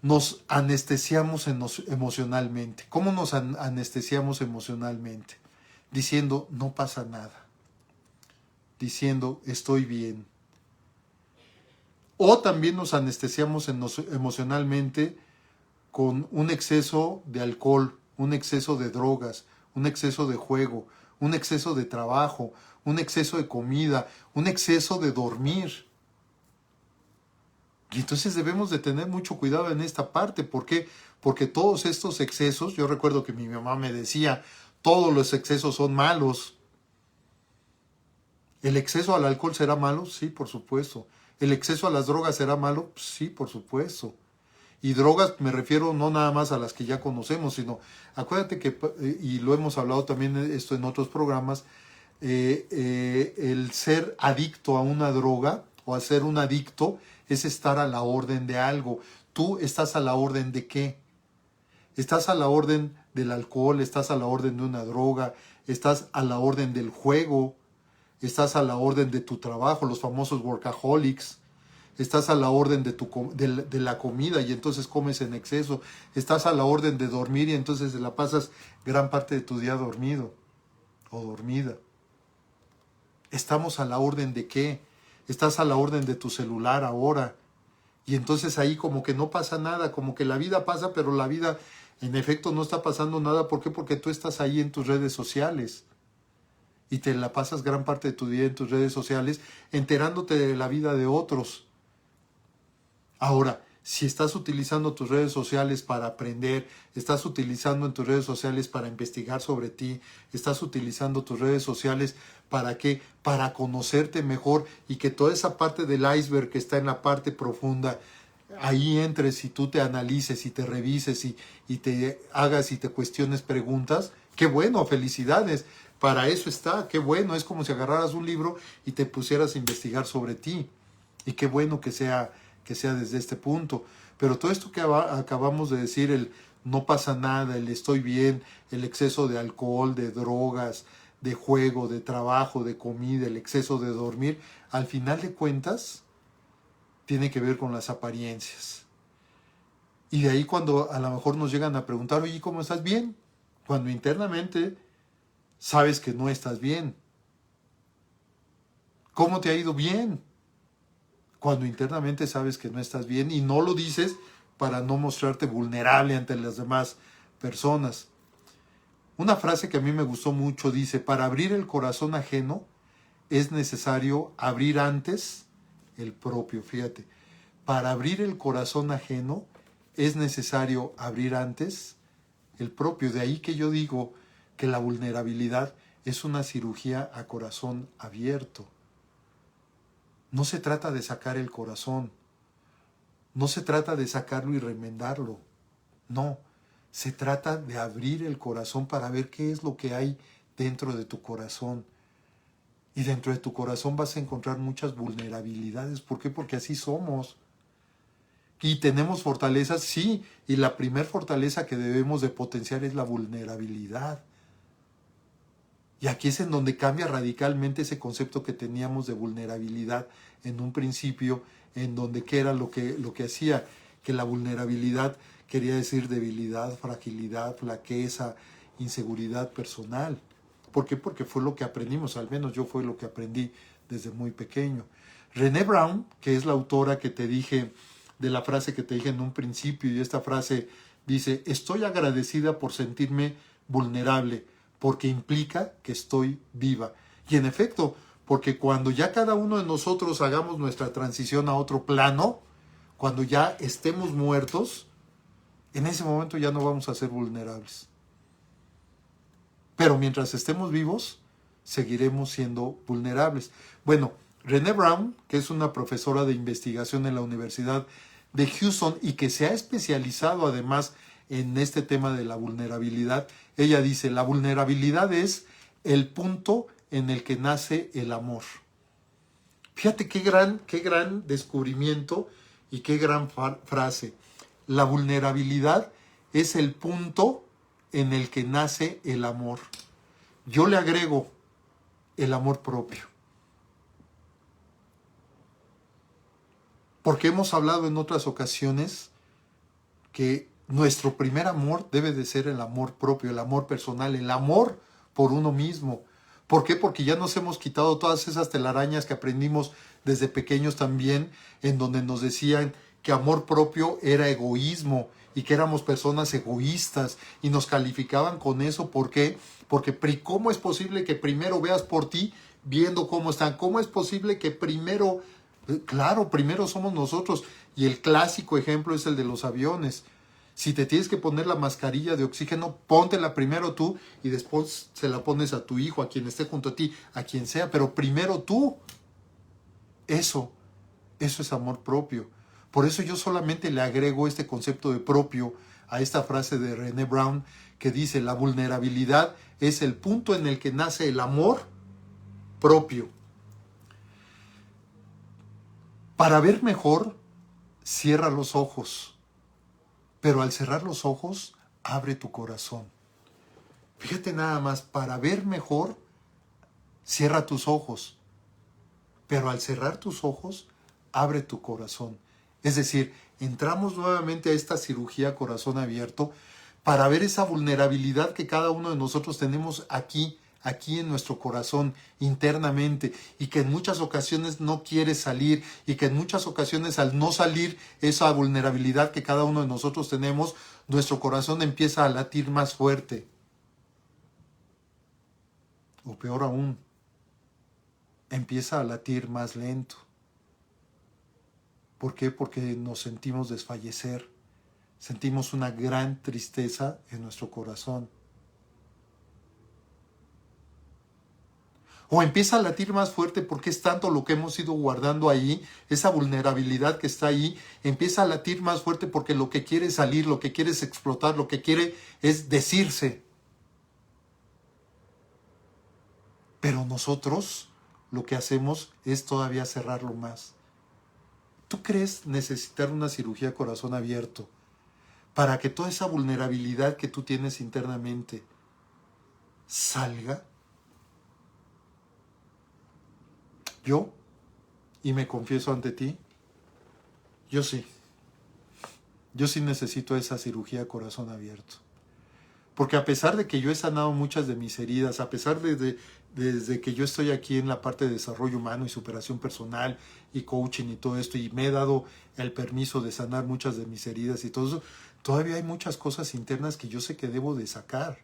nos anestesiamos emocionalmente. ¿Cómo nos anestesiamos emocionalmente? Diciendo, no pasa nada. Diciendo, estoy bien. O también nos anestesiamos emocionalmente con un exceso de alcohol, un exceso de drogas, un exceso de juego, un exceso de trabajo, un exceso de comida, un exceso de dormir. Y entonces debemos de tener mucho cuidado en esta parte. ¿Por qué? Porque todos estos excesos, yo recuerdo que mi mamá me decía, todos los excesos son malos. ¿El exceso al alcohol será malo? Sí, por supuesto. ¿El exceso a las drogas será malo? Sí, por supuesto. Y drogas me refiero no nada más a las que ya conocemos, sino acuérdate que, y lo hemos hablado también esto en otros programas, el ser adicto a una droga o a ser un adicto es estar a la orden de algo. ¿Tú estás a la orden de qué? ¿Estás a la orden del alcohol? ¿Estás a la orden de una droga? ¿Estás a la orden del juego? ¿Estás a la orden de tu trabajo? Los famosos workaholics. Estás a la orden de la comida y entonces comes en exceso. Estás a la orden de dormir y entonces te la pasas gran parte de tu día dormido o dormida. ¿Estamos a la orden de qué? Estás a la orden de tu celular ahora. Y entonces ahí como que no pasa nada, como que la vida pasa, pero la vida en efecto no está pasando nada. ¿Por qué? Porque tú estás ahí en tus redes sociales. Y te la pasas gran parte de tu día en tus redes sociales enterándote de la vida de otros. Ahora, si estás utilizando tus redes sociales para aprender, estás utilizando en tus redes sociales para investigar sobre ti, estás utilizando tus redes sociales ¿para qué? Para conocerte mejor y que toda esa parte del iceberg que está en la parte profunda, ahí entres y tú te analices y te revises y te hagas y te cuestiones preguntas, qué bueno, felicidades, para eso está, qué bueno, es como si agarraras un libro y te pusieras a investigar sobre ti y qué bueno que sea desde este punto. Pero todo esto que acabamos de decir, el no pasa nada, el estoy bien, el exceso de alcohol, de drogas, de juego, de trabajo, de comida, el exceso de dormir, al final de cuentas, tiene que ver con las apariencias. Y de ahí cuando a lo mejor nos llegan a preguntar, oye, ¿cómo estás? Bien. Cuando internamente sabes que no estás bien. ¿Cómo te ha ido? Bien. Cuando internamente sabes que no estás bien y no lo dices para no mostrarte vulnerable ante las demás personas. Una frase que a mí me gustó mucho dice, para abrir el corazón ajeno es necesario abrir antes el propio. Fíjate, para abrir el corazón ajeno es necesario abrir antes el propio. De ahí que yo digo que la vulnerabilidad es una cirugía a corazón abierto. No se trata de sacar el corazón, no se trata de sacarlo y remendarlo, no, se trata de abrir el corazón para ver qué es lo que hay dentro de tu corazón. Y dentro de tu corazón vas a encontrar muchas vulnerabilidades. ¿Por qué? Porque así somos. Y tenemos fortalezas, sí, y la primer fortaleza que debemos de potenciar es la vulnerabilidad. Y aquí es en donde cambia radicalmente ese concepto que teníamos de vulnerabilidad en un principio, en donde qué era lo que hacía, que la vulnerabilidad quería decir debilidad, fragilidad, flaqueza, inseguridad personal. ¿Por qué? Porque fue lo que aprendimos, al menos yo fue lo que aprendí desde muy pequeño. Brené Brown, que es la autora que te dije, de la frase que te dije en un principio, y esta frase dice, estoy agradecida por sentirme vulnerable, porque implica que estoy viva. Y en efecto, porque cuando ya cada uno de nosotros hagamos nuestra transición a otro plano, cuando ya estemos muertos, en ese momento ya no vamos a ser vulnerables. Pero mientras estemos vivos, seguiremos siendo vulnerables. Bueno, Brené Brown, que es una profesora de investigación en la Universidad de Houston y que se ha especializado además en este tema de la vulnerabilidad. Ella dice, la vulnerabilidad es el punto en el que nace el amor. Fíjate qué gran descubrimiento y qué gran frase. La vulnerabilidad es el punto en el que nace el amor. Yo le agrego el amor propio. Porque hemos hablado en otras ocasiones que nuestro primer amor debe de ser el amor propio, el amor personal, el amor por uno mismo. ¿Por qué? Porque ya nos hemos quitado todas esas telarañas que aprendimos desde pequeños también, en donde nos decían que amor propio era egoísmo y que éramos personas egoístas y nos calificaban con eso. ¿Por qué? Porque ¿cómo es posible que primero veas por ti viendo cómo están? ¿Cómo es posible que primero... Claro, primero somos nosotros. Y el clásico ejemplo es el de los aviones. Si te tienes que poner la mascarilla de oxígeno, póntela primero tú y después se la pones a tu hijo, a quien esté junto a ti, a quien sea, pero primero tú. Eso es amor propio. Por eso yo solamente le agrego este concepto de propio a esta frase de Brené Brown que dice, la vulnerabilidad es el punto en el que nace el amor propio. Para ver mejor, cierra los ojos. Pero al cerrar los ojos, abre tu corazón. Fíjate nada más, para ver mejor, cierra tus ojos. Pero al cerrar tus ojos, abre tu corazón. Es decir, entramos nuevamente a esta cirugía corazón abierto para ver esa vulnerabilidad que cada uno de nosotros tenemos aquí en nuestro corazón internamente y que en muchas ocasiones no quiere salir y que en muchas ocasiones al no salir esa vulnerabilidad que cada uno de nosotros tenemos, nuestro corazón empieza a latir más fuerte. O peor aún, empieza a latir más lento. ¿Por qué? Porque nos sentimos desfallecer, sentimos una gran tristeza en nuestro corazón. O empieza a latir más fuerte porque es tanto lo que hemos ido guardando ahí, esa vulnerabilidad que está ahí, empieza a latir más fuerte porque lo que quiere es salir, lo que quiere es explotar, lo que quiere es decirse. Pero nosotros lo que hacemos es todavía cerrarlo más. ¿Tú crees necesitar una cirugía corazón abierto para que toda esa vulnerabilidad que tú tienes internamente salga? Yo, y me confieso ante ti, yo sí necesito esa cirugía corazón abierto. Porque a pesar de que yo he sanado muchas de mis heridas, a pesar desde que yo estoy aquí en la parte de desarrollo humano y superación personal y coaching y todo esto, y me he dado el permiso de sanar muchas de mis heridas y todo eso, todavía hay muchas cosas internas que yo sé que debo de sacar.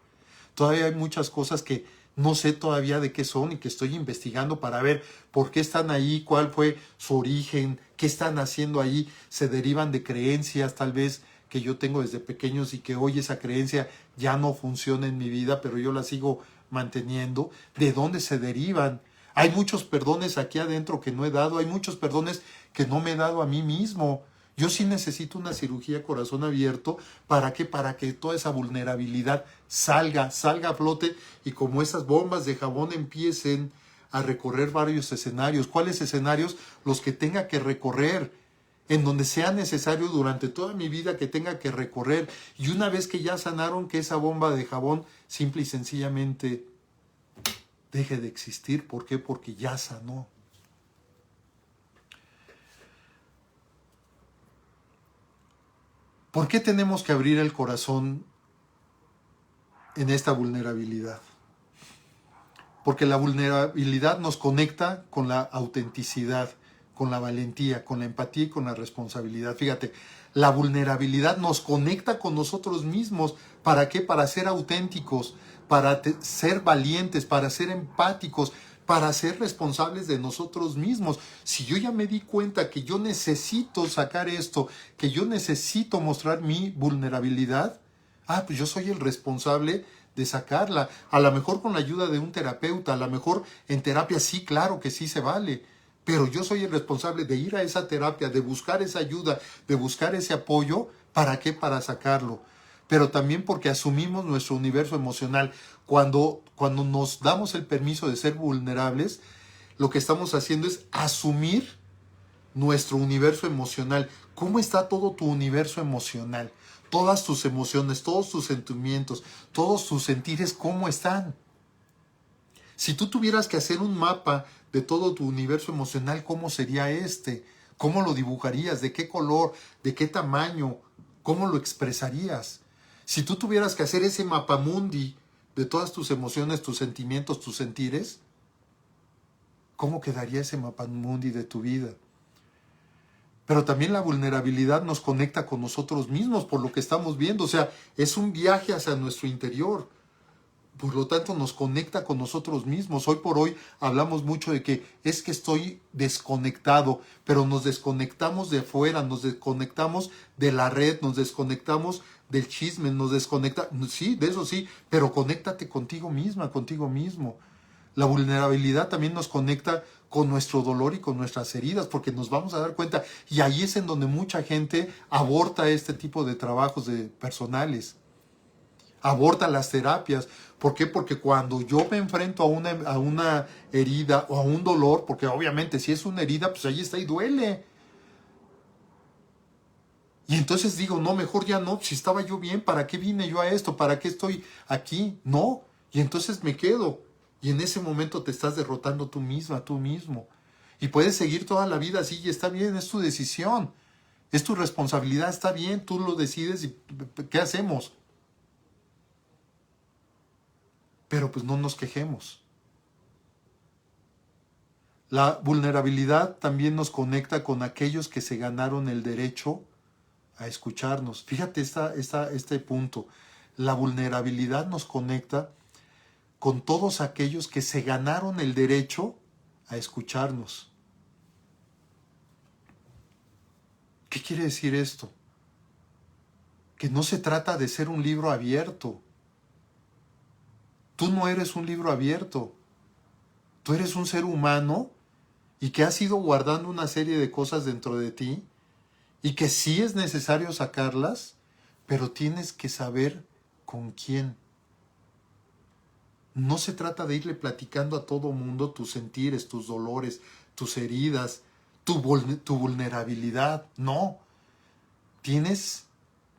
Todavía hay muchas cosas que no sé todavía de qué son y que estoy investigando para ver por qué están ahí, cuál fue su origen, qué están haciendo ahí. Se derivan de creencias tal vez que yo tengo desde pequeños y que hoy esa creencia ya no funciona en mi vida, pero yo la sigo manteniendo. ¿De dónde se derivan? Hay muchos perdones aquí adentro que no he dado, hay muchos perdones que no me he dado a mí mismo. Yo sí necesito una cirugía corazón abierto. ¿Para qué? Para que toda esa vulnerabilidad salga a flote y como esas bombas de jabón empiecen a recorrer varios escenarios. ¿Cuáles escenarios? Los que tenga que recorrer, en donde sea necesario durante toda mi vida que tenga que recorrer. Y una vez que ya sanaron, que esa bomba de jabón simple y sencillamente deje de existir. ¿Por qué? Porque ya sanó. ¿Por qué tenemos que abrir el corazón en esta vulnerabilidad? Porque la vulnerabilidad nos conecta con la autenticidad, con la valentía, con la empatía y con la responsabilidad. Fíjate, la vulnerabilidad nos conecta con nosotros mismos. ¿Para qué? Para ser auténticos, para ser valientes, para ser empáticos, para ser responsables de nosotros mismos. Si yo ya me di cuenta que yo necesito sacar esto, que yo necesito mostrar mi vulnerabilidad, pues yo soy el responsable de sacarla. A lo mejor con la ayuda de un terapeuta, a lo mejor en terapia sí, claro que sí se vale. Pero yo soy el responsable de ir a esa terapia, de buscar esa ayuda, de buscar ese apoyo. ¿Para qué? Para sacarlo. pero también porque asumimos nuestro universo emocional. Cuando nos damos el permiso de ser vulnerables, lo que estamos haciendo es asumir nuestro universo emocional. ¿Cómo está todo tu universo emocional? Todas tus emociones, todos tus sentimientos, todos tus sentires, ¿cómo están? Si tú tuvieras que hacer un mapa de todo tu universo emocional, ¿cómo sería este? ¿Cómo lo dibujarías? ¿De qué color? ¿De qué tamaño? ¿Cómo lo expresarías? Si tú tuvieras que hacer ese mapamundi de todas tus emociones, tus sentimientos, tus sentires, ¿cómo quedaría ese mapamundi de tu vida? Pero también la vulnerabilidad nos conecta con nosotros mismos por lo que estamos viendo. O sea, es un viaje hacia nuestro interior. Por lo tanto, nos conecta con nosotros mismos. Hoy por hoy hablamos mucho de que es que estoy desconectado, pero nos desconectamos de afuera, nos desconectamos de la red, nos desconectamos del chisme, nos desconectamos, sí, de eso sí, pero conéctate contigo misma, contigo mismo. La vulnerabilidad también nos conecta con nuestro dolor y con nuestras heridas, porque nos vamos a dar cuenta, y ahí es en donde mucha gente aborta este tipo de trabajos personales. Aborta las terapias. ¿Por qué? Porque cuando yo me enfrento a una herida o a un dolor, porque obviamente si es una herida, pues ahí está y duele. Y entonces digo, no, mejor ya no, si estaba yo bien, ¿para qué vine yo a esto? ¿Para qué estoy aquí? No. Y entonces me quedo. Y en ese momento te estás derrotando tú misma, tú mismo. Y puedes seguir toda la vida así y está bien, es tu decisión. Es tu responsabilidad, está bien, tú lo decides y ¿qué hacemos? Pero pues no nos quejemos. La vulnerabilidad también nos conecta con aquellos que se ganaron el derecho a escucharnos. Fíjate este punto. La vulnerabilidad nos conecta con todos aquellos que se ganaron el derecho a escucharnos. ¿Qué quiere decir esto? Que no se trata de ser un libro abierto. Tú no eres un libro abierto. Tú eres un ser humano y que has ido guardando una serie de cosas dentro de ti y que sí es necesario sacarlas, pero tienes que saber con quién. No se trata de irle platicando a todo mundo tus sentires, tus dolores, tus heridas, tu vulnerabilidad. No. Tienes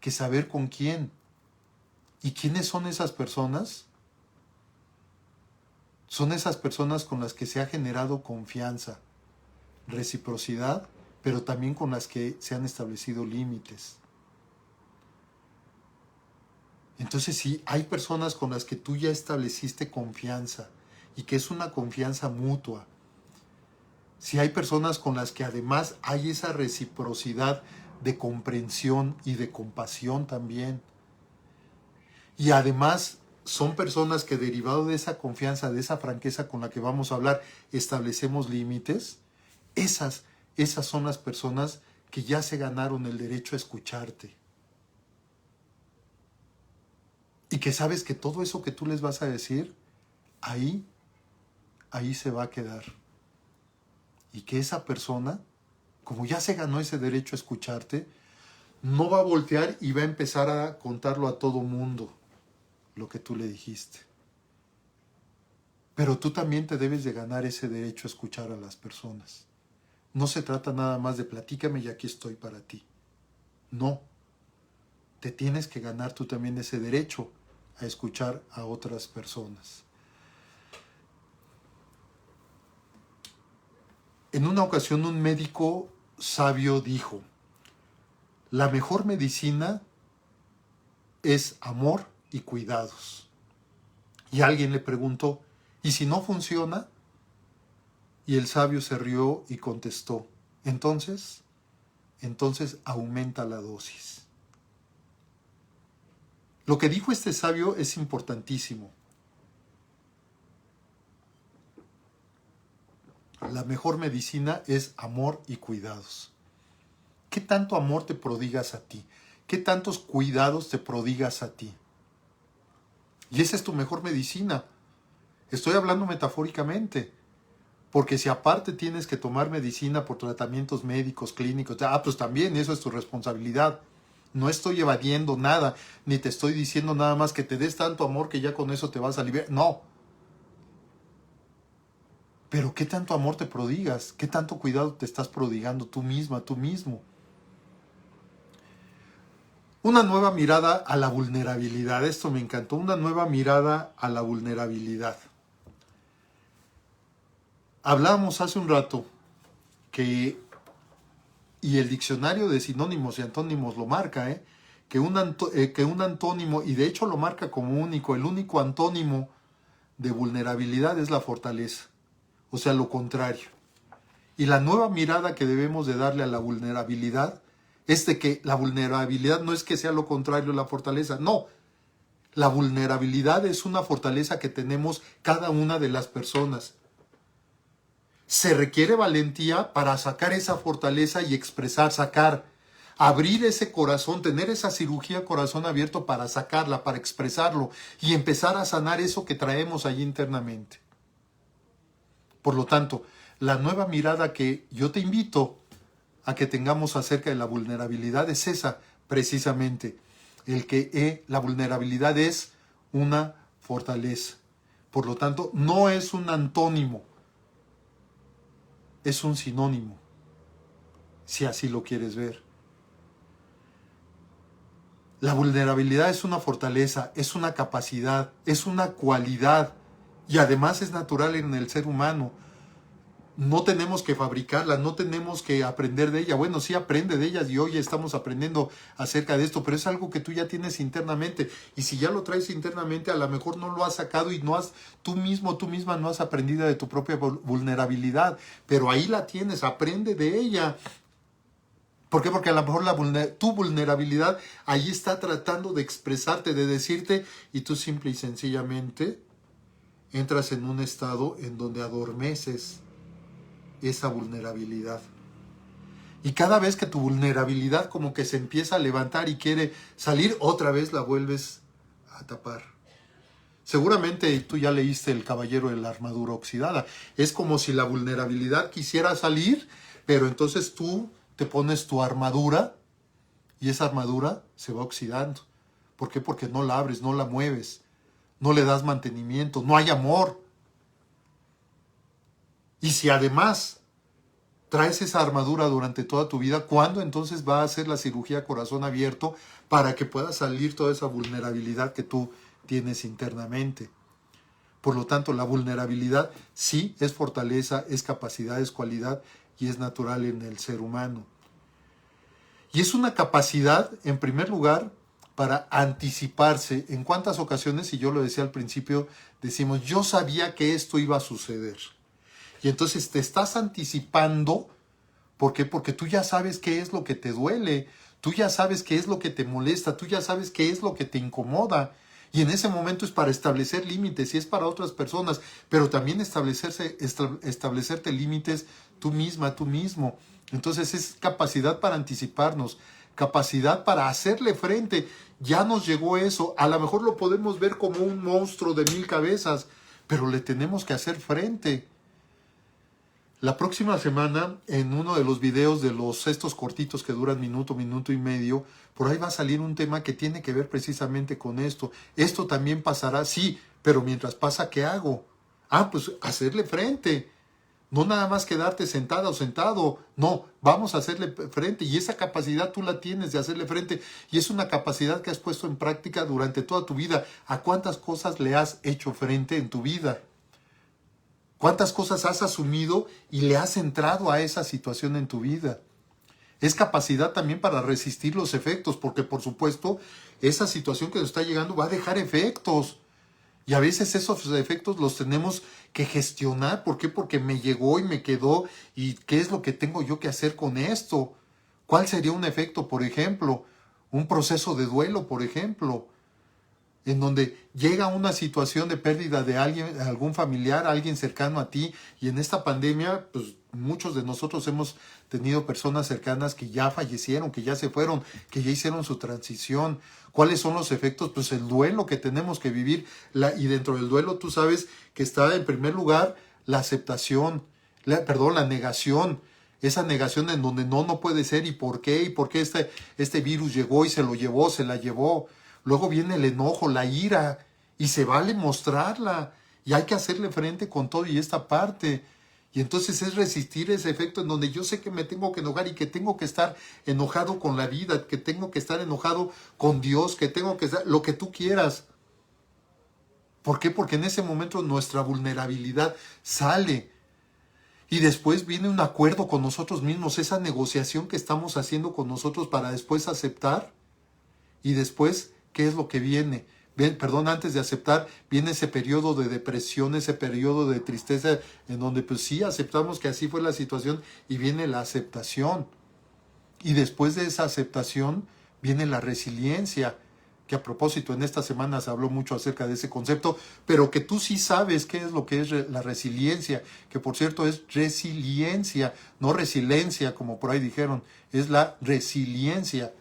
que saber con quién. ¿Y quiénes son esas personas? Son esas personas con las que se ha generado confianza, reciprocidad, pero también con las que se han establecido límites. Entonces, si hay personas con las que tú ya estableciste confianza y que es una confianza mutua, si hay personas con las que además hay esa reciprocidad de comprensión y de compasión también, y además son personas que derivado de esa confianza, de esa franqueza con la que vamos a hablar, establecemos límites, esas son las personas que ya se ganaron el derecho a escucharte. Y que sabes que todo eso que tú les vas a decir, ahí se va a quedar. Y que esa persona, como ya se ganó ese derecho a escucharte, no va a voltear y va a empezar a contarlo a todo mundo, lo que tú le dijiste. Pero tú también te debes de ganar ese derecho a escuchar a las personas. No se trata nada más de platícame y aquí estoy para ti. No. Te tienes que ganar tú también ese derecho a escuchar a otras personas. En una ocasión un médico sabio dijo, la mejor medicina es amor y cuidados. Y alguien le preguntó, ¿y si no funciona? Y el sabio se rió y contestó, entonces aumenta la dosis. Lo que dijo este sabio es importantísimo. La mejor medicina es amor y cuidados. ¿Qué tanto amor te prodigas a ti? ¿Qué tantos cuidados te prodigas a ti? Y esa es tu mejor medicina. Estoy hablando metafóricamente. Porque si aparte tienes que tomar medicina por tratamientos médicos, clínicos, pues también eso es tu responsabilidad. No estoy evadiendo nada, ni te estoy diciendo nada más que te des tanto amor que ya con eso te vas a aliviar. No. Pero ¿qué tanto amor te prodigas? ¿Qué tanto cuidado te estás prodigando tú misma, tú mismo? Una nueva mirada a la vulnerabilidad. Esto me encantó. Una nueva mirada a la vulnerabilidad. Hablábamos hace un rato que, y el diccionario de sinónimos y antónimos lo marca, que un antónimo, y de hecho lo marca como único, el único antónimo de vulnerabilidad es la fortaleza. O sea, lo contrario. Y la nueva mirada que debemos de darle a la vulnerabilidad es de que la vulnerabilidad no es que sea lo contrario a la fortaleza, no. La vulnerabilidad es una fortaleza que tenemos cada una de las personas. Se requiere valentía para sacar esa fortaleza y expresar, sacar, abrir ese corazón, tener esa cirugía corazón abierto para sacarla, para expresarlo y empezar a sanar eso que traemos allí internamente. Por lo tanto, la nueva mirada que yo te invito a que tengamos acerca de la vulnerabilidad es esa, precisamente, el que la vulnerabilidad es una fortaleza. Por lo tanto, no es un antónimo, es un sinónimo, si así lo quieres ver. La vulnerabilidad es una fortaleza, es una capacidad, es una cualidad y además es natural en el ser humano. No tenemos que fabricarla, no tenemos que aprender de ella. Bueno, sí aprende de ellas y hoy estamos aprendiendo acerca de esto, pero es algo que tú ya tienes internamente. Y si ya lo traes internamente, a lo mejor no lo has sacado y tú misma no has aprendido de tu propia vulnerabilidad. Pero ahí la tienes, aprende de ella. ¿Por qué? Porque a lo mejor tu vulnerabilidad ahí está tratando de expresarte, de decirte, y tú simple y sencillamente entras en un estado en donde adormeces esa vulnerabilidad. Y cada vez que tu vulnerabilidad como que se empieza a levantar y quiere salir, otra vez la vuelves a tapar. Seguramente tú ya leíste El Caballero de la Armadura Oxidada. Es como si la vulnerabilidad quisiera salir, pero entonces tú te pones tu armadura y esa armadura se va oxidando. ¿Por qué? Porque no la abres, no la mueves, no le das mantenimiento, no hay amor. Y si además traes esa armadura durante toda tu vida, ¿cuándo entonces va a hacer la cirugía corazón abierto para que pueda salir toda esa vulnerabilidad que tú tienes internamente? Por lo tanto, la vulnerabilidad sí es fortaleza, es capacidad, es cualidad y es natural en el ser humano. Y es una capacidad, en primer lugar, para anticiparse. ¿En cuántas ocasiones, y yo lo decía al principio, decimos, yo sabía que esto iba a suceder? Y entonces te estás anticipando. ¿Por qué? Porque tú ya sabes qué es lo que te duele, tú ya sabes qué es lo que te molesta, tú ya sabes qué es lo que te incomoda. Y en ese momento es para establecer límites y es para otras personas, pero también establecerte límites tú misma, tú mismo. Entonces es capacidad para anticiparnos, capacidad para hacerle frente. Ya nos llegó eso, a lo mejor lo podemos ver como un monstruo de 1000 cabezas, pero le tenemos que hacer frente. La próxima semana, en uno de los videos de estos cortitos que duran minuto, minuto y medio, por ahí va a salir un tema que tiene que ver precisamente con esto. Esto también pasará, sí, pero mientras pasa, ¿qué hago? Pues hacerle frente. No nada más quedarte sentada o sentado. No, vamos a hacerle frente. Y esa capacidad tú la tienes de hacerle frente. Y es una capacidad que has puesto en práctica durante toda tu vida. ¿A cuántas cosas le has hecho frente en tu vida? ¿Cuántas cosas has asumido y le has entrado a esa situación en tu vida? Es capacidad también para resistir los efectos, porque por supuesto esa situación que nos está llegando va a dejar efectos. Y a veces esos efectos los tenemos que gestionar. ¿Por qué? Porque me llegó y me quedó. ¿Y qué es lo que tengo yo que hacer con esto? ¿Cuál sería un efecto, por ejemplo? Un proceso de duelo, por ejemplo, en donde llega una situación de pérdida de alguien, algún familiar, alguien cercano a ti, y en esta pandemia, pues muchos de nosotros hemos tenido personas cercanas que ya fallecieron, que ya se fueron, que ya hicieron su transición. ¿Cuáles son los efectos? Pues el duelo que tenemos que vivir, y dentro del duelo tú sabes que está en primer lugar la aceptación, la negación, esa negación en donde no puede ser, y por qué este virus llegó y se lo llevó, se la llevó. Luego viene el enojo, la ira, y se vale mostrarla, y hay que hacerle frente con todo y esta parte. Y entonces es resistir ese efecto en donde yo sé que me tengo que enojar y que tengo que estar enojado con la vida, que tengo que estar enojado con Dios, que tengo que estar lo que tú quieras. ¿Por qué? Porque en ese momento nuestra vulnerabilidad sale. Y después viene un acuerdo con nosotros mismos, esa negociación que estamos haciendo con nosotros para después aceptar. Y después, ¿qué es lo que viene? Antes de aceptar, viene ese periodo de depresión, ese periodo de tristeza, en donde pues sí, aceptamos que así fue la situación y viene la aceptación. Y después de esa aceptación, viene la resiliencia, que a propósito en estas semanas habló mucho acerca de ese concepto, pero que tú sí sabes qué es lo que es la resiliencia, que por cierto es resiliencia, no resiliencia como por ahí dijeron, es la resiliencia.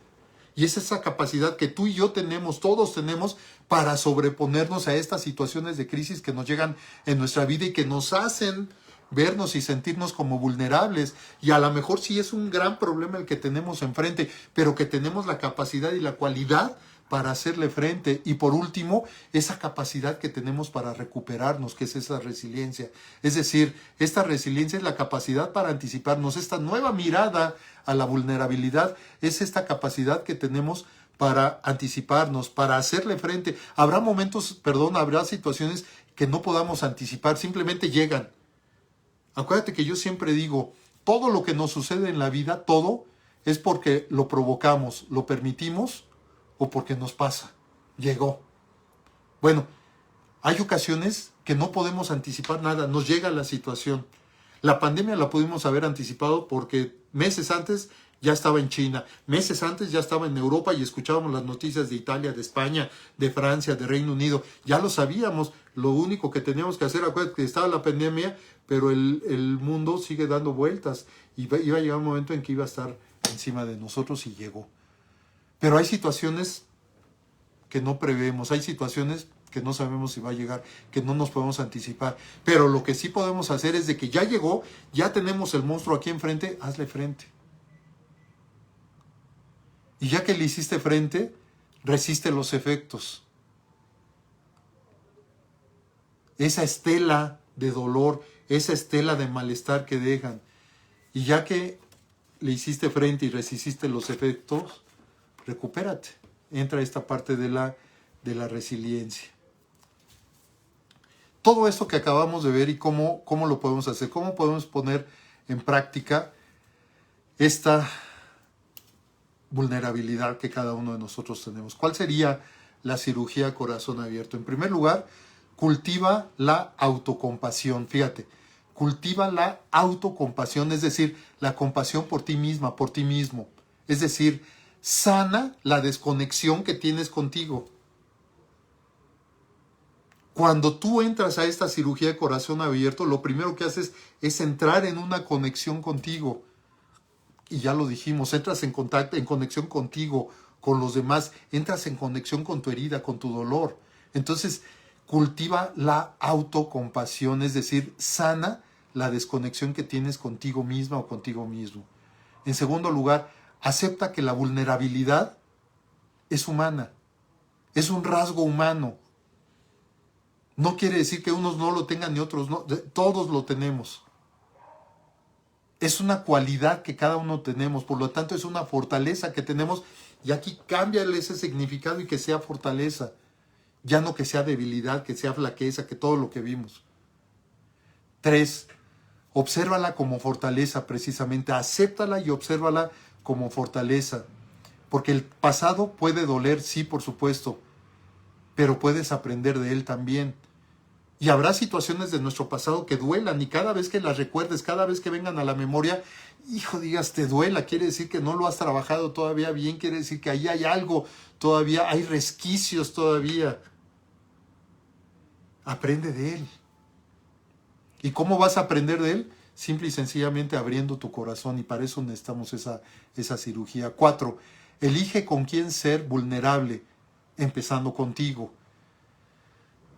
Y es esa capacidad que tú y yo tenemos, todos tenemos, para sobreponernos a estas situaciones de crisis que nos llegan en nuestra vida y que nos hacen vernos y sentirnos como vulnerables. Y a lo mejor sí es un gran problema el que tenemos enfrente, pero que tenemos la capacidad y la cualidad para hacerle frente. Y por último, esa capacidad que tenemos para recuperarnos, que es esa resiliencia. Es decir, esta resiliencia es la capacidad para anticiparnos, esta nueva mirada a la vulnerabilidad, es esta capacidad que tenemos para anticiparnos, para hacerle frente. Habrá momentos, habrá situaciones que no podamos anticipar, simplemente llegan. Acuérdate que yo siempre digo, todo lo que nos sucede en la vida, todo, es porque lo provocamos, lo permitimos o porque nos pasa. Llegó. Bueno, hay ocasiones que no podemos anticipar nada, nos llega la situación. La pandemia la pudimos haber anticipado porque meses antes ya estaba en China, meses antes ya estaba en Europa y escuchábamos las noticias de Italia, de España, de Francia, de Reino Unido. Ya lo sabíamos, lo único que teníamos que hacer, acuérdate que estaba la pandemia, pero el mundo sigue dando vueltas y iba a llegar un momento en que iba a estar encima de nosotros y llegó. Pero hay situaciones que no prevemos, hay situaciones que no sabemos si va a llegar, que no nos podemos anticipar. Pero lo que sí podemos hacer es de que ya llegó, ya tenemos el monstruo aquí enfrente, hazle frente. Y ya que le hiciste frente, resiste los efectos. Esa estela de dolor, esa estela de malestar que dejan. Y ya que le hiciste frente y resististe los efectos, recupérate. Entra esta parte de la resiliencia. Todo esto que acabamos de ver y cómo lo podemos hacer, cómo podemos poner en práctica esta vulnerabilidad que cada uno de nosotros tenemos. ¿Cuál sería la cirugía a corazón abierto? En primer lugar, cultiva la autocompasión. Fíjate, cultiva la autocompasión, es decir, la compasión por ti misma, por ti mismo. Es decir, sana la desconexión que tienes contigo. Cuando tú entras a esta cirugía de corazón abierto, lo primero que haces es entrar en una conexión contigo. Y ya lo dijimos, entras en conexión contigo, con los demás, entras en conexión con tu herida, con tu dolor. Entonces, cultiva la autocompasión, es decir, sana la desconexión que tienes contigo misma o contigo mismo. En segundo lugar, acepta que la vulnerabilidad es humana, es un rasgo humano. No quiere decir que unos no lo tengan y otros no, todos lo tenemos. Es una cualidad que cada uno tenemos, por lo tanto es una fortaleza que tenemos y aquí cámbiale ese significado y que sea fortaleza, ya no que sea debilidad, que sea flaqueza, que todo lo que vimos. 3. Obsérvala como fortaleza precisamente, acéptala y obsérvala como fortaleza, porque el pasado puede doler, sí, por supuesto, pero puedes aprender de él también. Y habrá situaciones de nuestro pasado que duelan y cada vez que las recuerdes, cada vez que vengan a la memoria, digas, te duela, quiere decir que no lo has trabajado todavía bien, quiere decir que ahí hay algo todavía, hay resquicios todavía. Aprende de él. ¿Y cómo vas a aprender de él? Simple y sencillamente abriendo tu corazón y para eso necesitamos esa cirugía. 4. Elige con quién ser vulnerable, empezando contigo.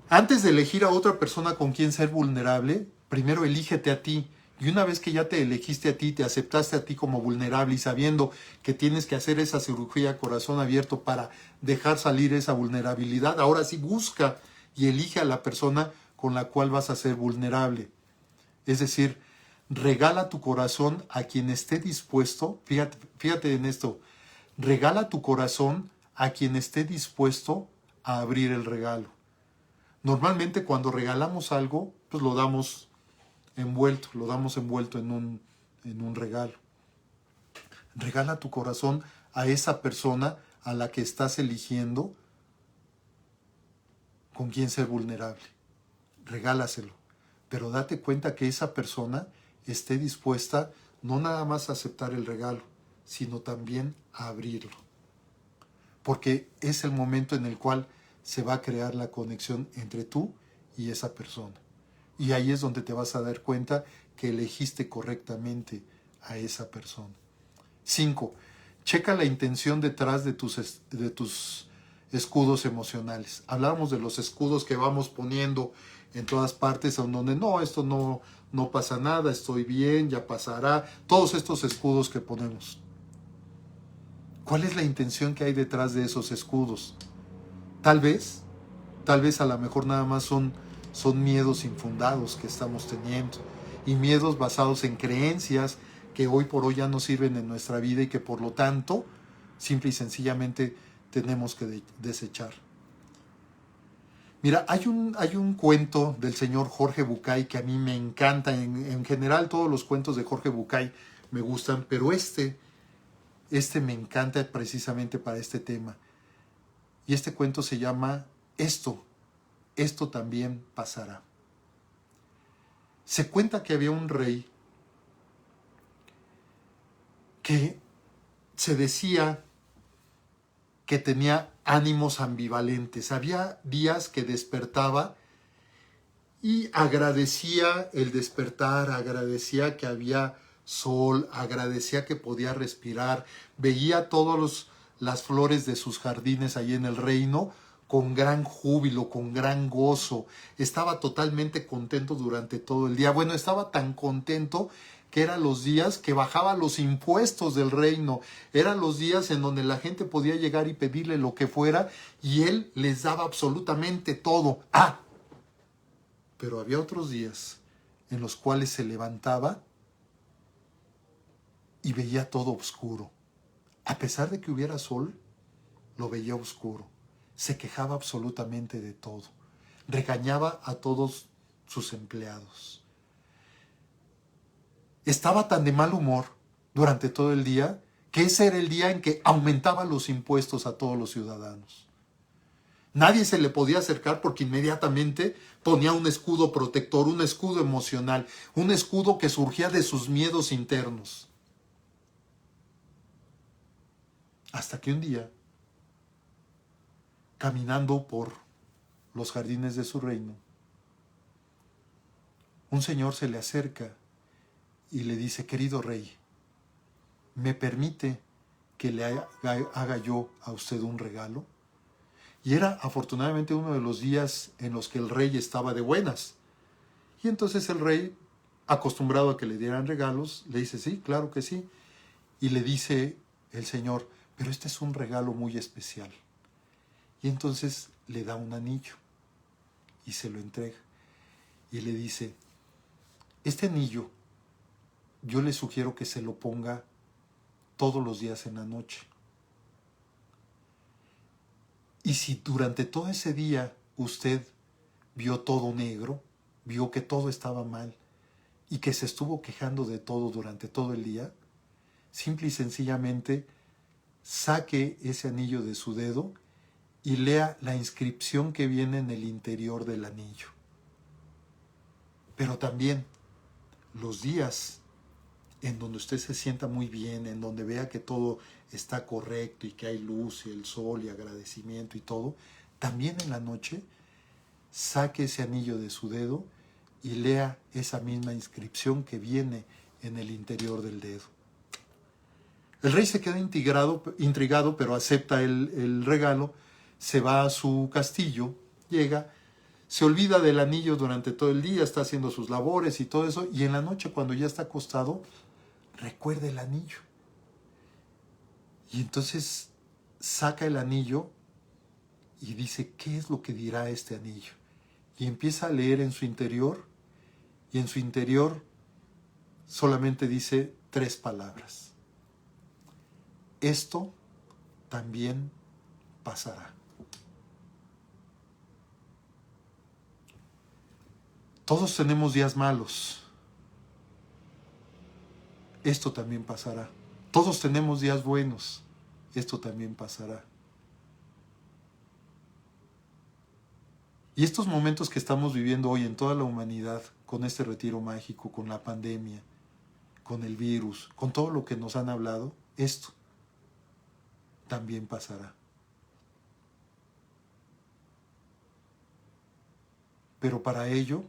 Antes de elegir a otra persona con quien ser vulnerable, primero elígete a ti. Y una vez que ya te elegiste a ti, te aceptaste a ti como vulnerable y sabiendo que tienes que hacer esa cirugía a corazón abierto para dejar salir esa vulnerabilidad, ahora sí busca y elige a la persona con la cual vas a ser vulnerable. Es decir, regala tu corazón a quien esté dispuesto, fíjate en esto, regala tu corazón a quien esté dispuesto a abrir el regalo. Normalmente cuando regalamos algo, pues lo damos envuelto en un regalo. Regala tu corazón a esa persona a la que estás eligiendo con quien ser vulnerable. Regálaselo. Pero date cuenta que esa persona esté dispuesta no nada más a aceptar el regalo, sino también a abrirlo. Porque es el momento en el cual se va a crear la conexión entre tú y esa persona. Y ahí es donde te vas a dar cuenta que elegiste correctamente a esa persona. 5. Checa la intención detrás de tus escudos emocionales. Hablábamos de los escudos que vamos poniendo en todas partes, donde no, esto no pasa nada, estoy bien, ya pasará. Todos estos escudos que ponemos. ¿Cuál es la intención que hay detrás de esos escudos? Tal vez a lo mejor nada más son miedos infundados que estamos teniendo y miedos basados en creencias que hoy por hoy ya no sirven en nuestra vida y que por lo tanto simple y sencillamente tenemos que desechar. Mira, hay un cuento del señor Jorge Bucay que a mí me encanta. En general todos los cuentos de Jorge Bucay me gustan, pero este me encanta precisamente para este tema. Y este cuento se llama Esto también pasará. Se cuenta que había un rey que se decía que tenía ánimos ambivalentes. Había días que despertaba y agradecía el despertar, agradecía que había sol, agradecía que podía respirar, veía todas las flores de sus jardines ahí en el reino con gran júbilo, con gran gozo. Estaba totalmente contento durante todo el día. Bueno, estaba tan contento que eran los días que bajaba los impuestos del reino. Eran los días en donde la gente podía llegar y pedirle lo que fuera y él les daba absolutamente todo. Pero había otros días en los cuales se levantaba y veía todo oscuro. A pesar de que hubiera sol, lo veía oscuro. Se quejaba absolutamente de todo. Regañaba a todos sus empleados. Estaba tan de mal humor durante todo el día que ese era el día en que aumentaba los impuestos a todos los ciudadanos. Nadie se le podía acercar porque inmediatamente ponía un escudo protector, un escudo emocional, un escudo que surgía de sus miedos internos. Hasta que un día, caminando por los jardines de su reino, un señor se le acerca y le dice: querido rey, ¿me permite que le haga yo a usted un regalo? Y era afortunadamente uno de los días en los que el rey estaba de buenas. Y entonces el rey, acostumbrado a que le dieran regalos, le dice: sí, claro que sí. Y le dice el señor: pero este es un regalo muy especial. Y entonces le da un anillo y se lo entrega. Y le dice: este anillo yo le sugiero que se lo ponga todos los días en la noche. Y si durante todo ese día usted vio todo negro, vio que todo estaba mal y que se estuvo quejando de todo durante todo el día, simple y sencillamente saque ese anillo de su dedo y lea la inscripción que viene en el interior del anillo. Pero también los días en donde usted se sienta muy bien, en donde vea que todo está correcto y que hay luz y el sol y agradecimiento y todo, también en la noche saque ese anillo de su dedo y lea esa misma inscripción que viene en el interior del dedo. El rey se queda intrigado, pero acepta el regalo, se va a su castillo, llega, se olvida del anillo durante todo el día, está haciendo sus labores y todo eso, y en la noche cuando ya está acostado, recuerda el anillo. Y entonces saca el anillo y dice, ¿qué es lo que dirá este anillo? Y empieza a leer en su interior, y en su interior solamente dice 3 palabras. Esto también pasará. Todos tenemos días malos. Esto también pasará. Todos tenemos días buenos. Esto también pasará. Y estos momentos que estamos viviendo hoy en toda la humanidad, con este retiro mágico, con la pandemia, con el virus, con todo lo que nos han hablado, esto también pasará. Pero para ello,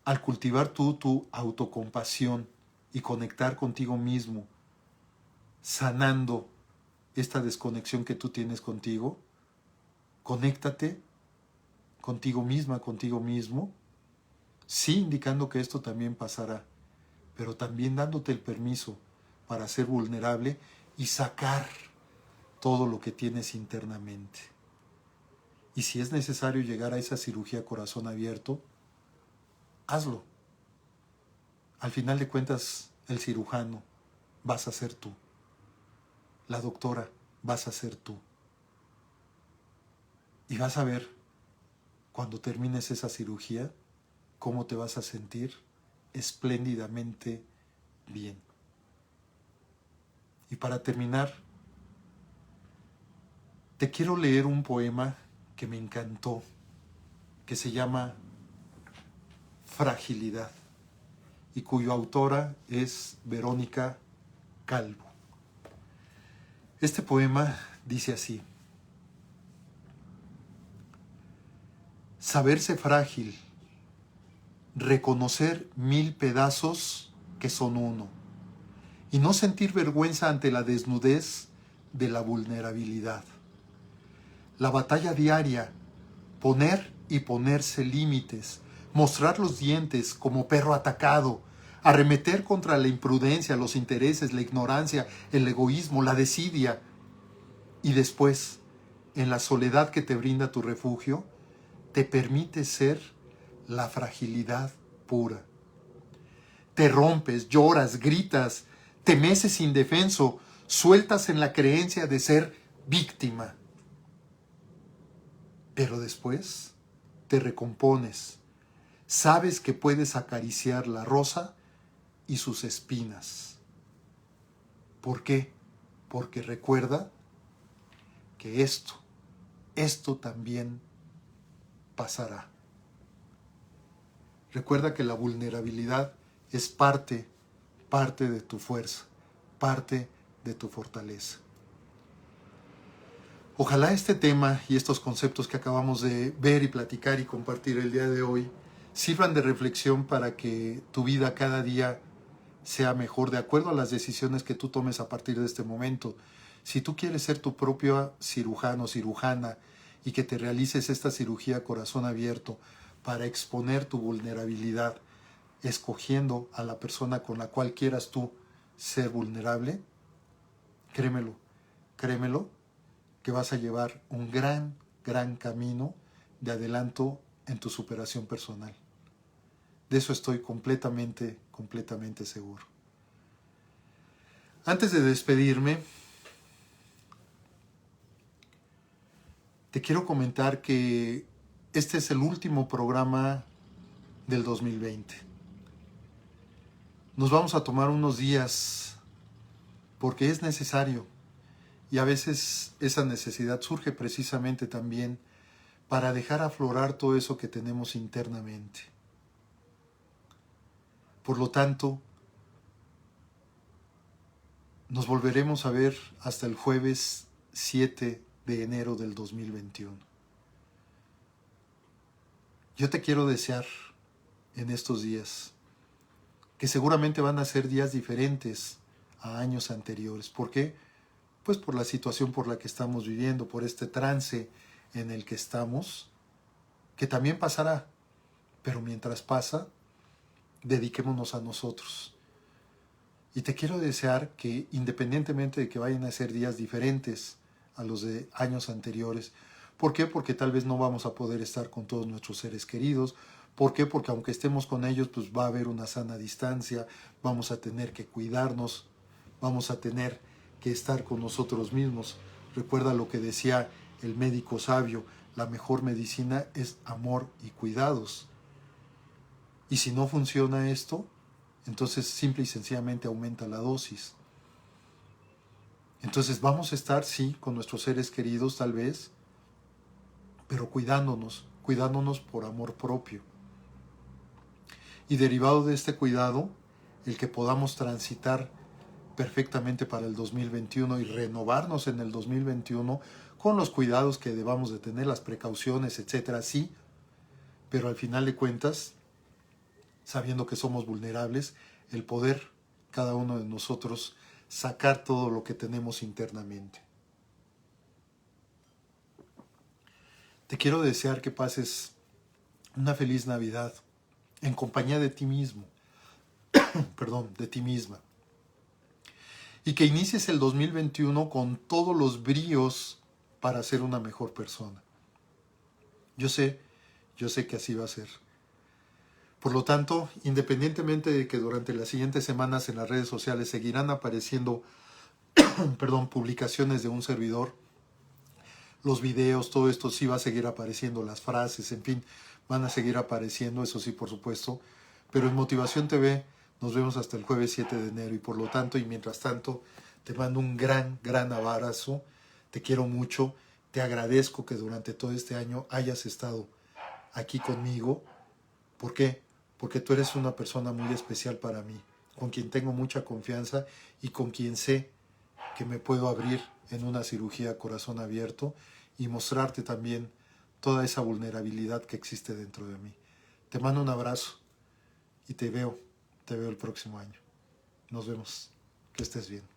al cultivar tú tu autocompasión y conectar contigo mismo, sanando esta desconexión que tú tienes contigo, conéctate contigo misma, contigo mismo, sí indicando que esto también pasará, pero también dándote el permiso para ser vulnerable y sacar todo lo que tienes internamente. Y si es necesario llegar a esa cirugía corazón abierto, hazlo. Al final de cuentas, el cirujano vas a ser tú. La doctora vas a ser tú. Y vas a ver, cuando termines esa cirugía, cómo te vas a sentir espléndidamente bien. Y para terminar, te quiero leer un poema que me encantó, que se llama Fragilidad, y cuya autora es Verónica Calvo. Este poema dice así: saberse frágil, reconocer 1000 pedazos que son uno, y no sentir vergüenza ante la desnudez de la vulnerabilidad. La batalla diaria, poner y ponerse límites, mostrar los dientes como perro atacado, arremeter contra la imprudencia, los intereses, la ignorancia, el egoísmo, la desidia. Y después, en la soledad que te brinda tu refugio, te permite ser la fragilidad pura. Te rompes, lloras, gritas, te meces indefenso, sueltas en la creencia de ser víctima. Pero después te recompones, sabes que puedes acariciar la rosa y sus espinas. ¿Por qué? Porque recuerda que esto también pasará. Recuerda que la vulnerabilidad es parte de tu fuerza, parte de tu fortaleza. Ojalá este tema y estos conceptos que acabamos de ver y platicar y compartir el día de hoy sirvan de reflexión para que tu vida cada día sea mejor de acuerdo a las decisiones que tú tomes a partir de este momento. Si tú quieres ser tu propio cirujano o cirujana y que te realices esta cirugía corazón abierto para exponer tu vulnerabilidad, escogiendo a la persona con la cual quieras tú ser vulnerable, créemelo, que vas a llevar un gran camino de adelanto en tu superación personal. De eso estoy completamente seguro. Antes de despedirme, te quiero comentar que este es el último programa del 2020. Nos vamos a tomar unos días porque es necesario, y a veces esa necesidad surge precisamente también para dejar aflorar todo eso que tenemos internamente. Por lo tanto, nos volveremos a ver hasta el jueves 7 de enero del 2021. Yo te quiero desear en estos días, que seguramente van a ser días diferentes a años anteriores. ¿Por qué? Pues por la situación por la que estamos viviendo, por este trance en el que estamos, que también pasará, pero mientras pasa, dediquémonos a nosotros. Y te quiero desear que, independientemente de que vayan a ser días diferentes a los de años anteriores, ¿por qué? Porque tal vez no vamos a poder estar con todos nuestros seres queridos. ¿Por qué? Porque aunque estemos con ellos, pues va a haber una sana distancia, vamos a tener que cuidarnos, vamos a tener que estar con nosotros mismos. Recuerda lo que decía el médico sabio, la mejor medicina es amor y cuidados. Y si no funciona esto, entonces simple y sencillamente aumenta la dosis. Entonces vamos a estar, sí, con nuestros seres queridos tal vez, pero cuidándonos por amor propio. Y derivado de este cuidado, el que podamos transitar perfectamente para el 2021 y renovarnos en el 2021 con los cuidados que debamos de tener, las precauciones, etcétera, sí, pero al final de cuentas, sabiendo que somos vulnerables, el poder, cada uno de nosotros, sacar todo lo que tenemos internamente. Te quiero desear que pases una feliz Navidad en compañía de ti mismo, de ti misma. Y que inicies el 2021 con todos los bríos para ser una mejor persona. Yo sé que así va a ser. Por lo tanto, independientemente de que durante las siguientes semanas en las redes sociales seguirán apareciendo publicaciones de un servidor, los videos, todo esto sí va a seguir apareciendo, las frases, en fin, van a seguir apareciendo, eso sí, por supuesto. Pero en Motivación TV nos vemos hasta el jueves 7 de enero y por lo tanto, y mientras tanto, te mando un gran, gran abrazo, te quiero mucho, te agradezco que durante todo este año hayas estado aquí conmigo. ¿Por qué? Porque tú eres una persona muy especial para mí, con quien tengo mucha confianza y con quien sé que me puedo abrir en una cirugía a corazón abierto y mostrarte también toda esa vulnerabilidad que existe dentro de mí. Te mando un abrazo y te veo el próximo año. Nos vemos. Que estés bien.